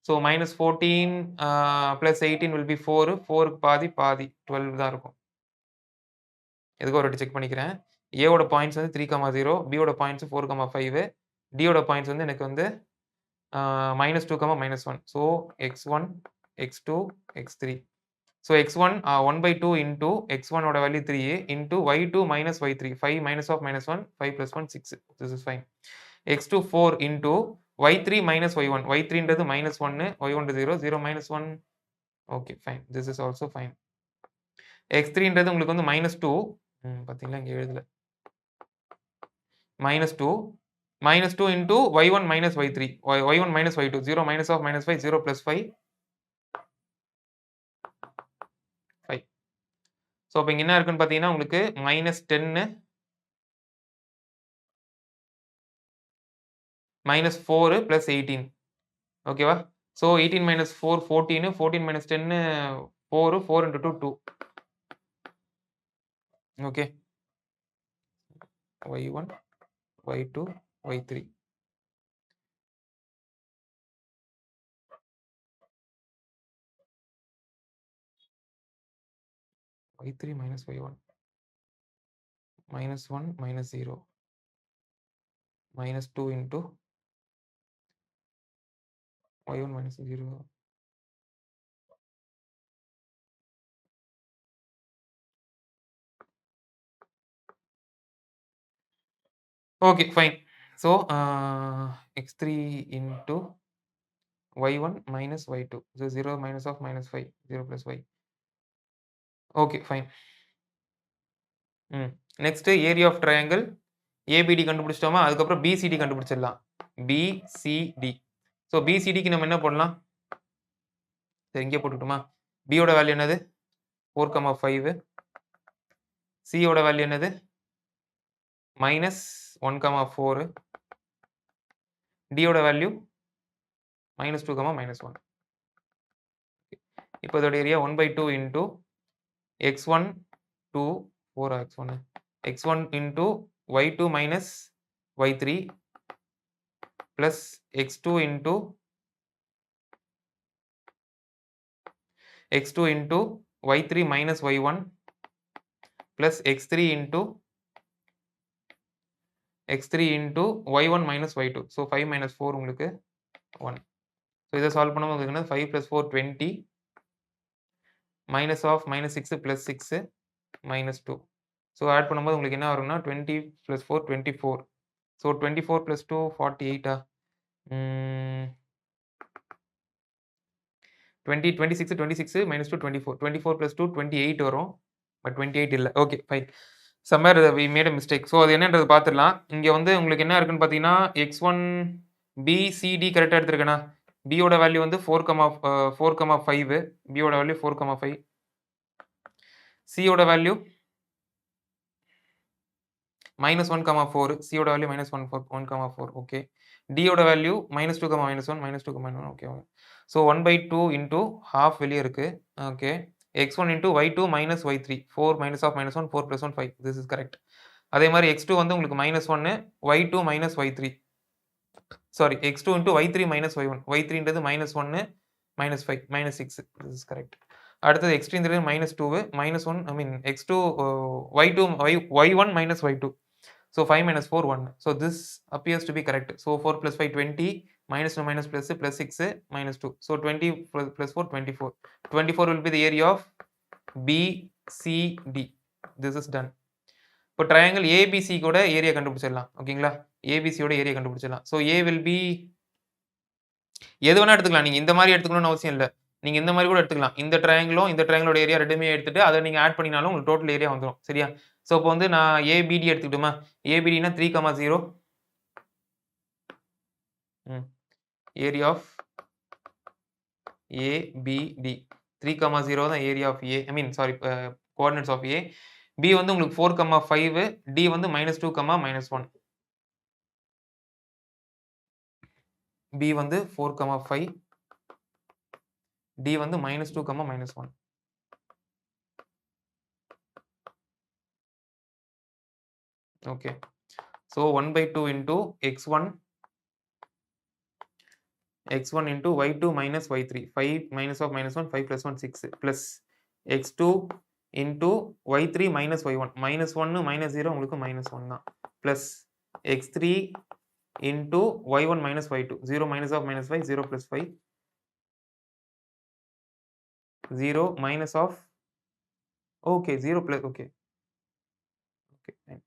So -14 plus 18 will be 4. 4க்கு பாதி பாதி 12 தான் இருக்கும். எதுக்கோ ஒரு வாட்டி செக் பண்ணிக்கிறேன். ஏவோட பாயிண்ட்ஸ் வந்து 3, 0. பியோட பாயிண்ட்ஸ் 4, 5. டியோட பாயிண்ட்ஸ் வந்து எனக்கு வந்து -2, -1. So x1, x2, x3. So x1 1/2 into x1 ஓட value 3 into y2 minus y3. 5 minus of minus 1, 5 plus 1, 6. This is fine. x2 4 into y3 minus y1. y3ன்றது -1, y1 0, 0 minus 1. Okay, fine. This is also fine. x3ன்றது உங்களுக்கு வந்து -2. பாத்தீங்களா இங்க எழுதல. -2. -2 into y1 minus y3. y1 minus y2. 0 minus of minus 5, 0 plus 5. 5. So அப்ப இங்க என்ன இருக்குன்னு பாத்தீங்கன்னா உங்களுக்கு -10, -4 plus 18. ஓகேவா? So 18 minus 4 14, 14 minus 10 4, 4 into 2 2. Okay. y1, y2, y3. y3 minus y1. -1 minus 0. -2 into y1 minus 0. Okay, fine. So, x3 into y1 minus y2. So, 0 minus of minus 5, 0 plus y. Okay, fine. Next area of triangle ABD கண்டுபிடிச்சிட்டோமா? அதுக்கப்புறம் BCD கண்டுபிடிச்சிடலாம். PCT. So பிசிடிக்கு நம்ம என்ன பண்ணலாம்? சரி இங்கே போட்டுக்கிட்டுமா? பியோட value என்னது? 4, 5. சியோட வேல்யூ என்னது? -1, 4. டியோட வேல்யூ -2, -1. இப்போ இதோட area 1/2 into x1 2 4 x1 x1 into y2 minus y3 plus x2 into y3 minus y1 plus x3 into y1 minus y2. So 5 minus 4 உங்களுக்கு 1. So இதை சால்வ் பண்ணும்போது உங்களுக்கு 5 plus 4 20 minus of minus 6 plus 6 minus 2. So add பண்ணும்போது உங்களுக்கு என்ன வரும்னா 20 plus 4 24. So 24 plus 2 48. 20 26 26 minus 2 24. 24 plus 2 28 வரும். But 28 இல்ல. Okay fine. Somewhere we made a mistake. So அது என்னன்றது பார்த்துடலாம். இங்க வந்து உங்களுக்கு என்ன இருக்குன்னு பார்த்தீங்கன்னா x1 பி சிடி கரெக்டாக எடுத்திருக்கேனா? பியோட வேல்யூ வந்து 4, 5. பியோட வேல்யூ 4, 5. சியோட வேல்யூ -1, 4. சியோட வேல்யூ -1, 4. ஓகே. டியோட value -2, -1, -2, -1. Okay. So 1/2 into half வெளியே இருக்கு. Okay. x1 into y2 minus y3. 4 minus of minus 1, 4 plus 1, 5. This is correct. அதே மாதிரி x2 வந்து உங்களுக்கு -1, y2 minus y3. Sorry x2 into y3 minus y1. y3ன்றது -1, -5, -6. This is correct. அடுத்தது x3ன்றது -2, -1, I mean x2, y2, y1 minus y2. So 5 minus 4, 1. So this appears to be correct. So 4 plus 5, 20. -2 minus plus 6, -2. So 20 plus 4, 24. 24 will be the area of BCD. This is done. இப்போ triangle ABC கூட area கண்டுபிடிச்சிடலாம். ஓகேங்களா? ஏபிசியோட area கண்டுபிடிச்சிடலாம். So A will be எது வேணா எடுத்துக்கலாம். நீங்க இந்த மாதிரி எடுத்துக்கணும்னு அவசியம் இல்ல. நீங்க இந்த மாதிரி கூட எடுத்துக்கலாம். இந்த ட்ரையாங்கிளோட ஏரியா ரெண்டுமே எடுத்துட்டு அதை நீங்க ஆட் பண்ணினாலும் உங்களுக்கு டோட்டல் ஏரியா வந்துரும். சரியா? ஸோ இப்போ வந்து நான் ஏபிடி எடுத்துக்கிட்டுமா? ஏபிடினா 3, 0. ஏரியா ஆஃப் ஏபிடி 3, 0 தான் area of A. I mean sorry coordinates of A. B வந்து உங்களுக்கு 4, 5. டி வந்து -2, -1. பி வந்து 4, 5. d வந்து -2, -1. Okay. So 1/2 into x1 into y2 minus y3. 5 minus of -1, 5 plus 1, 6 plus x2 into y3 minus y1. -1 -0 உங்களுக்கு -1 தான். Plus x3 into y1 minus y2. 0 minus of -5, 0 plus 5. 0 minus of, okay, 0 plus, okay. Okay, fine.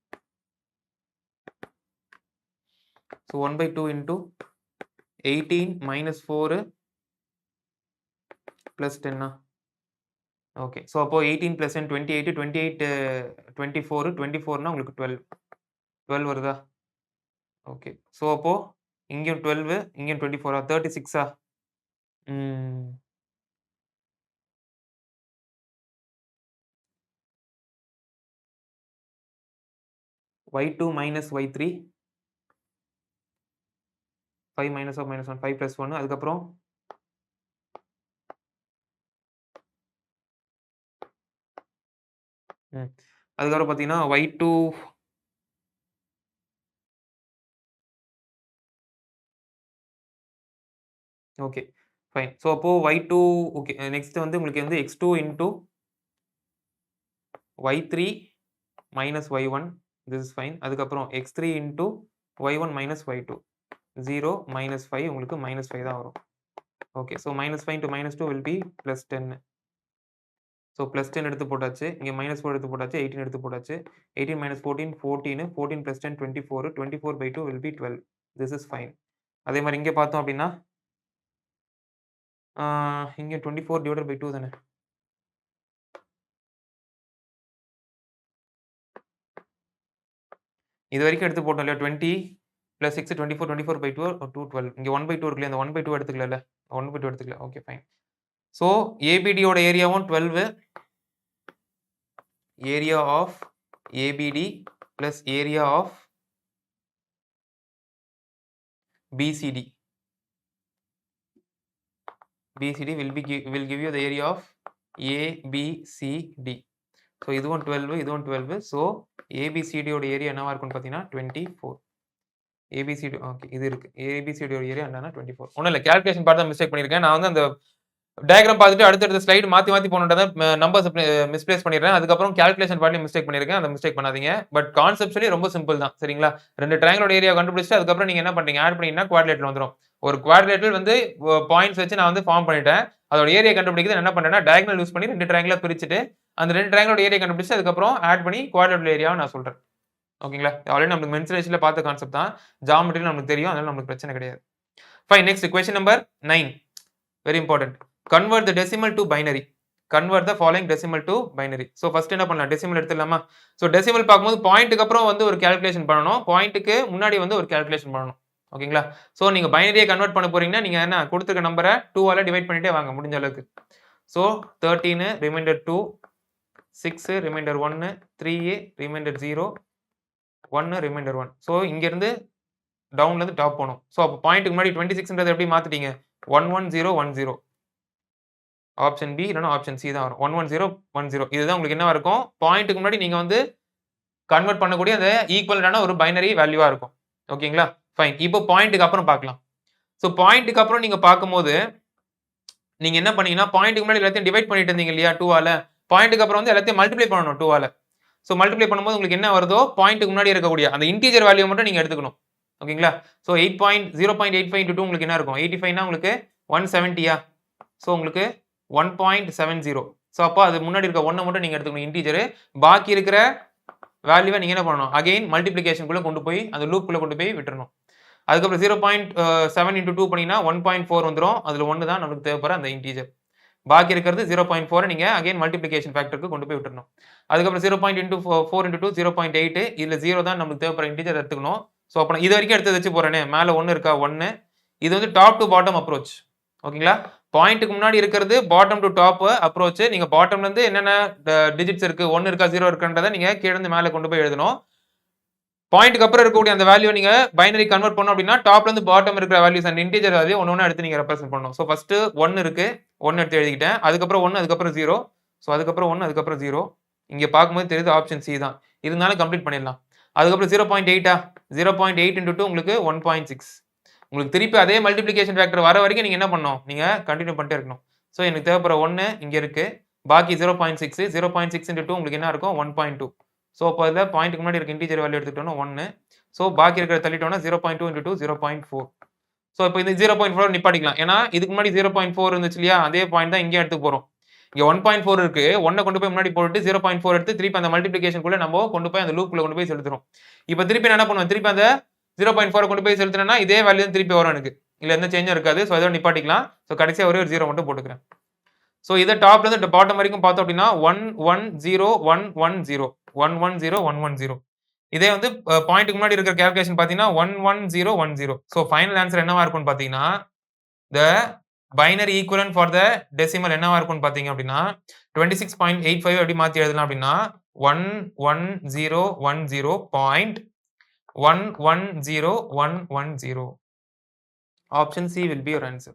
So 1/2 into 18 minus 4 plus 10. Okay. So அப்போ 18 + 10 28, 24, 24னா உங்களுக்கு 12. 12 வருதா? Okay. So அப்போ இங்கேயும் 12, இங்கேயும் 24, 36. ம். y2 minus y3. 5 minus of -1, 5 plus 1. அதுக்கப்புறம் அதுக்கப்புறம் பார்த்தீங்கன்னா y2 ஓகே, ஃபைன். ஸோ அப்போ y2 ஓகே. நெக்ஸ்ட் வந்து உங்களுக்கு வந்து x2 into y3 minus y1. This is fine. அதுக்கப்புறம் x3 into y1 minus y2. 0 -5 உங்களுக்கு -5 தான் வரும். Okay. So -5 into -2 will be +10. So +10 எடுத்து போட்டாச்சு. இங்க -4 எடுத்து போட்டாச்சு. 18 எடுத்து போட்டாச்சு. 18 minus 14, 14. 14 plus 10, 24. 24/2 will be 12. This is fine. அதே மாரி இங்க பார்த்தோம் அப்டின்னா, இங்க 24/2 தானே. இதுவரைக்கும் எடுத்து போட்டோம் இல்லையா? 20 + 6 24, 24/2 212. இங்க 1/2 இருக்குல்லையா? அந்த 1/2 எடுத்துக்கலல்ல. 1/2 எடுத்துக்கல. Okay, fine. ஸோ ABD யோட ஏரியாவும் 12. Area of ABD plus area of BCD. BCD will give you the area of ABCD. So இதுவும் 12, இதுவும் 12. So ABCD யோட ஏரியா என்னவா இருக்கும்னு பார்த்தீங்கன்னா 24. ABCD ஓகே, இது இருக்கு. ABCD யோட ஏரியா என்னன்னா 24. ஒண்ணும் இல்ல, கால்குலேஷன் பார்த்து தான் மிஸ்டேக் பண்ணியிருக்கேன். நான் வந்து அந்த டயகிராம் பார்த்துட்டு அடுத்தடுத்த ஸ்லைடு மாத்தி போனோம்ன்றத நம்பர்ஸ் மிஸ்பிளேஸ் பண்ணிடுறேன். அதுக்கப்புறம் கால்குலேஷன் பார்ட்லயும் மிஸ்டேக் பண்ணியிருக்கேன். அந்த மிஸ்டேக் பண்ணாதீங்க. பட் கான்செப்சுவலி ரொம்ப சிம்பிள் தான். சரிங்களா? 2 ட்ரையாங்கிளோட ஏரியா கண்டுபிடிச்சிட்டு அதுக்கப்புறம் நீங்க என்ன பண்றீங்க? ஆட் பண்ணீங்கன்னா குவாட்ரிலேட்டர் வந்துரும். ஒரு குவாட்ரிலேட்டர் வந்து பாயிண்ட்ஸ் வச்சு நான் வந்து ஃபார்ம் பண்ணிட்டேன். அதோட ஏரியா கண்டுபிடிக்கிறது என்ன பண்றேன்னா, டயகனல் யூஸ் பண்ணி 2 ட்ரையாங்கிளா பிரிச்சுட்டு அந்த 2 ட்ரையாங்கிளோட ஏரியா கண்டுபிடிச்சு அதுக்கப்புறம் ஆட் பண்ணி குவாட்ரிலேட்டர் ஏரியாவை நான் சொல்றேன். ஓகேங்களா? ஆல்ரெடி நமக்கு மென்சுரேஷன்ல பார்த்த கான்செப்ட் தான். ஜியோமெட்ரில நமக்கு தெரியும். அதனால நமக்கு பிரச்சனை கிடையாது. Fine. Next question number 9. Very important. Convert the decimal to binary. Convert the following decimal to binary. So first என்ன பண்ணலாம்? டெசிமல் எடுத்துடலாமா? ஸோ டெசிமல் பார்க்கும்போது பாயிண்ட்டுக்கு அப்புறம் வந்து ஒரு கால்குலேஷன் பண்ணணும். பாயிண்ட்டுக்கு முன்னாடி வந்து ஒரு கால்குலேஷன் பண்ணணும். ஓகேங்களா? ஸோ நீங்க பைனரியை கன்வெர்ட் பண்ண போறீங்கன்னா நீங்க என்ன கொடுத்துருக்க நம்பரை 2ஆல டிவைட் பண்ணிட்டே வாங்க முடிஞ்ச அளவுக்கு. So 13 remainder 2, 6 remainder 1, 3 remainder 0, 1 remainder 1. So இங்கிருந்து டவுன்ல இருந்து டாப் போகணும். ஸோ அப்போ பாயிண்ட்டுக்கு முன்னாடி 26ன்றதை எப்படி மாத்திட்டீங்க? 11010. ஆப்ஷன் பி இல்லைன்னா ஆப்ஷன் சி தான் வரும். 11010. இதுதான் உங்களுக்கு என்னவா இருக்கும்? பாயிண்ட்டுக்கு முன்னாடி நீங்க வந்து கன்வெர்ட் பண்ணக்கூடிய அந்த ஈக்குவலன்டான ஒரு பைனரி வேல்யூவா இருக்கும். ஓகேங்களா? ஃபைன். இப்போ பாயிண்ட்டுக்கு அப்புறம் பார்க்கலாம். ஸோ பாயிண்ட்டுக்கு அப்புறம் நீங்க பார்க்கும்போது நீங்க என்ன பண்ணீங்கன்னா, பாயிண்ட்டுக்கு முன்னாடி எல்லாத்தையும் டிவைட் பண்ணிட்டு இருந்தீங்க இல்லையா 2ஆல. பாயிண்ட்டுக்கு அப்புறம் வந்து எல்லாத்தையும் மல்டிப்ளை பண்ணணும் 2ஆல. ஸோ மல்டிப்ளை பண்ணும்போது உங்களுக்கு என்ன வருதோ பாயிண்ட்டுக்கு முன்னாடி இருக்கக்கூடிய அந்த இன்டிஜர் வேல்யூ மட்டும் நீங்க எடுத்துக்கணும். ஓகேங்களா? ஸோ 0.85 into 2 உங்களுக்கு என்ன இருக்கும்? 85னா உங்களுக்கு 170யா? ஸோ உங்களுக்கு 1.70. ஸோ அப்போ அது முன்னாடி இருக்க 1 மட்டும் நீங்க எடுத்துக்கணும் இன்டிஜர். பாக்கி இருக்கிற வேல்யூவை நீங்க என்ன பண்ணணும்? அகைன் மல்டிப்ளிகேஷனுக்குள்ள கொண்டு போய் அந்த லூப்புக்குள்ள கொண்டு போய் விட்டுறணும். அதுக்கப்புறம் 0.7 into 2 பண்ணீங்கன்னா 1.4 வந்துரும். அதுல 1 தான் நமக்கு தேவைப்படுற அந்த இன்டிஜர். பாக்கி இருக்கிறது 0.4 நீங்க அகைன் மல்டிப்ளிகேஷன் ஃபேக்டருக்கு கொண்டு போய் விட்டுறணும். அதுக்கப்புறம் 0.4 into 2 0.8. இதுல 0 தான் நமக்கு தேவைப்படுற இன்டிஜர் எடுத்துக்கணும். ஸோ அப்போ இது வரைக்கும் எடுத்து வச்சு போறேனே, மேல 1 இருக்கா? 1. இது வந்து டாப் டு பாட்டம் அப்ரோச். ஓகேங்களா? பாயிண்ட்டுக்கு முன்னாடி இருக்கிறது பாட்டம் டு டாப் அப்ரோச். நீங்க பாட்டம்ல இருந்து என்னென்ன டிஜிட்ஸ் இருக்கு, 1 இருக்கா 0 இருக்கான்றதை நீங்க கீழ இருந்து மேல கொண்டு போய் எழுதணும். பாயிண்ட்டுக்கு அப்புறம் இருக்கக்கூடிய அந்த வேல்யூ நீங்க பைனரி கன்வெர்ட் பண்ணணும் அப்படின்னா டாப்ல இருந்து பாட்டம் இருக்கிற வேல்யூஸ் அண்ட் இன்டிஜர் வேல்யூ ஒன்னு எடுத்து நீங்க ரெப்ரசென்ட் பண்ணணும். ஸோ ஃபர்ஸ்ட் 1 இருக்கு, 1 எடுத்து எழுதிக்கிட்டேன். அதுக்கப்புறம் 1 அதுக்கப்புறம் 0. ஸோ அதுக்கப்புறம் 1 அதுக்கப்புறம் 0. இங்க பார்க்கும்போது தெரியுது ஆப்ஷன் சி தான். இருந்தாலும் கம்ப்ளீட் பண்ணிடலாம். அதுக்கப்புறம் 0.8 0.8 × 2 உங்களுக்கு 1.6. உங்களுக்கு திருப்பி அதே மல்டிப்ளிகேஷன் ஃபேக்டர் வர வரைக்கும் நீங்க என்ன பண்ணணும்? நீங்க கன்டின்யூ பண்ணிட்டே இருக்கணும். ஸோ எனக்கு தேவைப்படுற 1 இங்க இருக்கு. பாக்கி 0.6 0.6 × 2 உங்களுக்கு என்ன இருக்கும்? 1.2. ஸோ அப்போ இதுல பாயிண்ட்க்கு முன்னாடி இருக்க இன்டிஜர் வேல்யூ எடுத்துக்கிட்டோம்னா 1. ஸோ பாக்கி இருக்கிறத தள்ளிட்டோம்னா 0.2 × 2 0.4. ஸோ இப்போ இந்த 0.4 நிப்பாட்டிக்கலாம். ஏன்னா இதுக்கு முன்னாடி 0.4 இருந்துச்சு இல்லையா? அதே பாயிண்ட் தான் இங்கேயும் எடுத்துக்க போறோம். இங்க 1.4 இருக்கு. 1 கொண்டு போய் முன்னாடி போட்டுட்டு 0.4 எடுத்து திருப்பி அந்த மல்டிப்ளிகேஷன்குள்ள நம்ம கொண்டு போய் அந்த லூப்ல கொண்டு போய் செலுத்துறோம். இப்போ திருப்பி நான் என்ன பண்ணுவேன்? திருப்பி அந்த 0.4 கொண்டு போய் செலுத்தினேன்னா இதே வேல்யூ திருப்பி வரும் எனக்கு. இல்ல எந்த சேஞ்சும் இருக்காது. ஸோ அதோட நிப்பாட்டிக்கலாம். ஸோ கடைசியா ஒரே ஒரு 0 மட்டும் போட்டுக்கிறேன். ஸோ இதை டாப்ல இருந்து பாட்டம் வரைக்கும் பார்த்தோம் அப்படின்னா 110 110 110 110. இதே வந்து பாயிண்ட்க்கு முன்னாடி இருக்கிற கால்குலேஷன் பாத்தீங்கன்னா 11010. ஸோ ஃபைனல் ஆன்சர் என்னவா இருக்கும்னு பாத்தீங்கன்னா the binary equivalent for the decimal என்னவா இருக்கும்னு பாத்தீங்க அப்படின்னா 26.85 எப்படி மாத்தி எழுதலாம் அப்படின்னா 11010.110110. Option C will be your answer.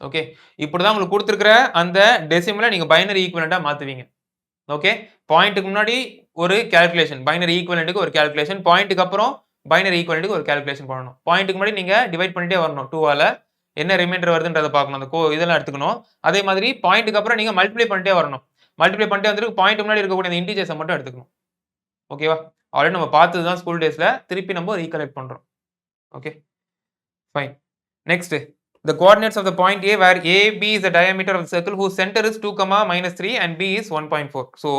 Okay, இப்படிதான் உங்களுக்கு கொடுத்திருக்கிற அந்த டெசிமலை நீங்க பைனரி ஈக்குவலண்டா மாத்துவீங்க. ஓகே, பாயிண்ட்க்கு முன்னாடி ஒரு கால்குலேஷன், பைனரி ஈக்குவலண்ட்க்கு ஒரு கால்குலேஷன், பாயிண்ட்க்கு அப்புறம் பைனரி ஈக்குவலண்ட்க்கு ஒரு கால்குலேஷன் பண்ணணும். பாயிண்ட்க்கு முன்னாடி நீங்க டிவைட் பண்ணிட்டே வரணும் 2 ஆல. என்ன ரிமைண்டர் வருதுன்றத பார்க்கணும். அந்த இதெல்லாம் எடுத்துக்கணும். அதே மாதிரி பாயிண்ட்க்கு அப்புறம் நீங்க மல்டிப்ளை பண்ணிட்டே வரணும். மல்டிப்ளை பண்ணிட்டே வந்துட்டு பாயிண்ட் முன்னாடி இருக்கக்கூடிய அந்த இன்டிஜர்ஸை மட்டும் எடுத்துக்கணும். ஓகேவா? ஆல்ரெடி நம்ம பார்த்தது தான் ஸ்கூல் டேஸ்ல. திருப்பி நம்ம ரீகலெக்ட் பண்றோம். Okay, fine. Next, the coordinates of the point A where AB is the diameter of the circle whose center is 2, -3 and B is 1.4. So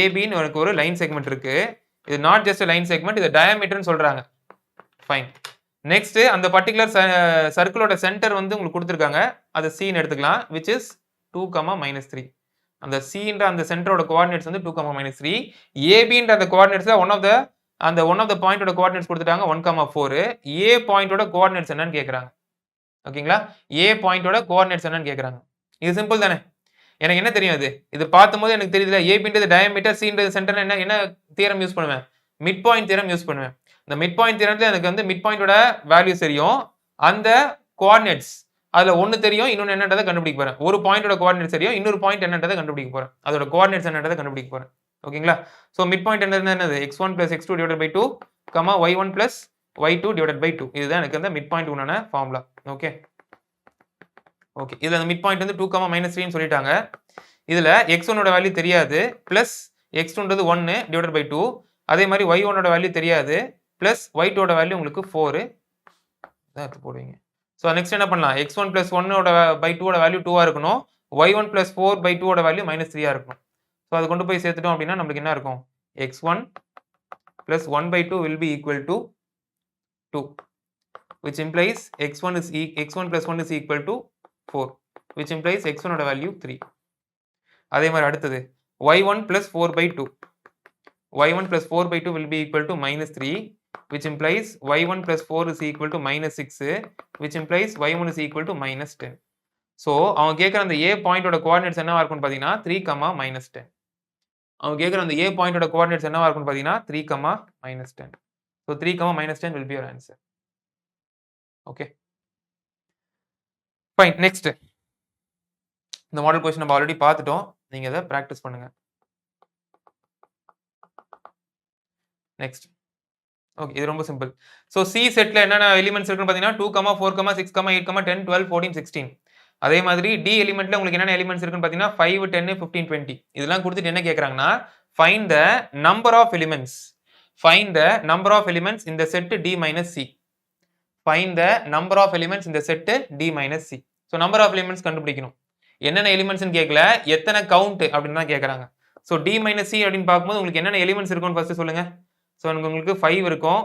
AB ன்னு எனக்கு ஒரு லைன் செக்மெண்ட் இருக்கு. இது நாட் ஜஸ்ட் லைன் செக்மெண்ட், இது டயாமீட்டர்னு சொல்றாங்க. Fine. Next, அந்த particular சர்க்கிளோட centre வந்து உங்களுக்கு கொடுத்திருக்காங்க. அது C ன்னு எடுத்துக்கலாம், which is 2, -3. அந்த C ன்ற அந்த சென்டரோட கோஆர்டினேட்ஸ் வந்து 2, -3. AB ன்ற அந்த கோஆர்டினேட்ஸ்ல ஒன் ஆஃப் த பாயிண்டோட கோஆர்டினேட்ஸ் கொடுத்துட்டாங்க 1, 4. A பாயிண்டோட கோஆர்டினேட்ஸ் என்னன்னு கேக்குறாங்க. ஓகேங்களா? A பாயிண்டோட கோஆர்டினேட்ஸ் என்னன்னு கேக்குறாங்க. இது சிம்பிள் தானே? எனக்கு என்ன தெரியும் இது? இது பார்க்கும்போது எனக்கு தெரியுதுல, ABன்றது டயாமீட்டர், Cன்றது சென்டர். என்ன தியரம் யூஸ் பண்ணுவேன்? மிட் பாயிண்ட் தியரம் யூஸ் பண்ணுவேன். இந்த மிட் பாயிண்ட் தியரம்ல எனக்கு வந்து மிட் பாயிண்டோட வேல்யூஸ் தெரியும். அந்த கோஆர்டினேட்ஸ் அதுல ஒன்னு தெரியும், இன்னொன்னு என்னன்றதை கண்டுபிடிக்க போறேன். ஒரு பாயிண்டோட கோஆர்டினேட்ஸ் தெரியும், இன்னொரு பாயிண்ட் என்னன்றதை கண்டுபிடிக்க போறேன். அதோட கோஆர்டினேட்ஸ் என்னன்றதை கண்டுபிடிக்க போறேன். ஓகேங்களா? சோ மிட் பாயிண்ட் என்னது? x1 + x2 / 2, y1 + y2 / 2. இதுதான் எனக்கு அந்த மிட் பாயிண்ட் உண்டான ஃபார்முலா. Okay, okay. இதுல அந்த மிட் பாயிண்ட் வந்து 2, -3 ன்னு சொல்லிட்டாங்க. இதுல x1 ஓட வேல்யூ தெரியாது, பிளஸ் x2ன்றது 1 / 2. அதே மாதிரி y1 ஓட வேல்யூ தெரியாது, பிளஸ் y2 ஓட வேல்யூ உங்களுக்கு 4. இதான் எடுத்து போடுவீங்க. சோ நெக்ஸ்ட் என்ன பண்ணலாம்? x1 + 1 ஓட / 2 ஓட வேல்யூ 2ஆ இருக்கணும். y1 + 4/2 ஓட வேல்யூ -3ஆ இருக்கணும். சோ அது கொண்டு போய் சேர்த்துட்டோம் அப்படின்னா நமக்கு என்ன இருக்கும்? x1 + 1/2 will be equal to 2, which implies x1 + 1 is equal to 4, which implies x1 ஓட வேல்யூ 3. அதே மாதிரி அடுத்தது y1 + 4/2. y1 + 4/2 will be equal to -3, which implies y1 + 4 is equal to -6, which implies y1 is equal to -10. So அவன் கேக்குற அந்த A பாயிண்டோட coordinates என்னவா இருக்கும்னு பாத்தீங்கன்னா 3, -10. அவன் கேக்குற அந்த A பாயிண்டோட கோஆர்டினேட்ஸ் என்னவா இருக்கும்னு பாத்தீங்கன்னா 3, -10. So 3, -10 will be your answer. Okay, fine. Next, இந்த மாடல் क्वेश्चन நம்ம ஆல்ரெடி பார்த்துட்டோம். நீங்க இத பிராக்டீஸ் பண்ணுங்க. நெக்ஸ்ட், ஓகே, இது ரொம்ப சிம்பிள். சோ C செட்ல என்னென்ன எலிமெண்ட்ஸ் இருக்குன்னு பாத்தீங்கன்னா 2, 4, 6, 8, 10, 12, 14, 16. அதே மாதிரி D எலிமெண்ட்ல உங்களுக்கு என்னென்ன எலிமெண்ட்ஸ் இருக்குன்னு பாத்தீங்கன்னா 5, 10, 15, 20. இதெல்லாம் கொடுத்துட்டு என்ன கேக்குறாங்கன்னா find the number of elements. Find the number of elements in the set D minus C. Find the number of elements in the set D minus C. So number of elements கண்டுபிடிக்கணும். என்னென்ன எலிமெண்ட்ஸ்னு கேட்கல, எத்தனை count அப்படின்னு தான் கேக்குறாங்க. So D minus C அப்படின்னு பார்க்கும்போது உங்களுக்கு என்னென்ன எலிமெண்ட்ஸ் இருக்குன்னு ஃபர்ஸ்ட் சொல்லுங்க. சோ உங்களுக்கு 5 இருக்கும்.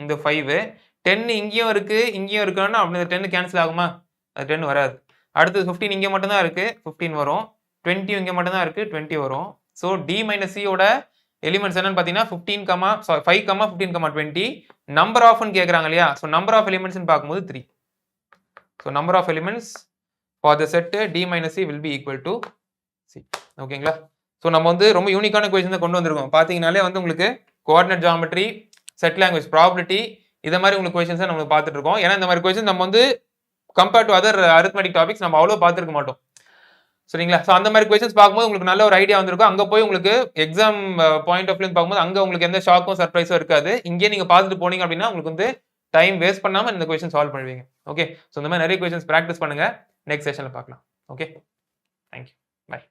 இந்த 5 10 இங்கேயும் இருக்கு, இங்கேயும் இருக்குன்னா அப்படி 10 கேன்சல் ஆகுமா? அது 10 வராது. அடுத்து 15 இங்க மட்டும் தான் இருக்கு, 15 வரும். 20 இங்க மட்டும் தான் இருக்கு, 20 வரும். சோ D minus C ஓட எலிமெண்ட்ஸ் என்னன்னு பாத்தீங்கன்னா 5, 15, 20. நம்பர் ஆஃப்னு கேக்குறாங்க இல்லையா? சோ நம்பர் ஆஃப் எலிமெண்ட்ஸ்னு பார்க்கும்போது 3. So number of elements for the set D minus C will be equal to C. ஓகேங்களா? சோ நம்ம வந்து ரொம்ப யூனிக்கான क्वेश्चन கொண்டு வந்திருக்கோம். பாத்தீங்கனாலே வந்து உங்களுக்கு coordinate geometry, set language, probability இத மாதிரி உங்களுக்கு क्वेश्चंस நம்ம பார்த்துட்டு இருக்கோம். ஏன்னா இந்த மாதிரி क्वेश्चन நம்ம வந்து compare to other arithmetic topics நம்ம அவ்வளவு பார்த்திருக்க மாட்டோம். சரிங்களா? ஸோ அந்த மாரி கொஸ்டின்ஸ் பார்க்கும்போது உங்களுக்கு நல்ல ஒரு ஐடியா வந்திருக்கும். அங்க போய் உங்களுக்கு எக்ஸாம் பாயிண்ட் ஆஃப் வியூ பார்க்கும்போது அங்க உங்களுக்கு எந்த ஷாக்கும், சர்ப்ரைஸும் இருக்காது. இங்கேயே நீங்க பார்த்துட்டு போனீங்க அப்படின்னா, உங்களுக்கு வந்து டைம் வேஸ்ட் பண்ணாம இந்த கொஸ்டின் சால்வ் பண்ணுவீங்க. ஓகே. ஸோ இந்த மாரி நெறைய கொஸ்டின்ஸ் பிராக்டிஸ் பண்ணுங்க. நெக்ஸ்ட் செஷன்ல பார்க்கலாம். ஓகே. Thank you. பை.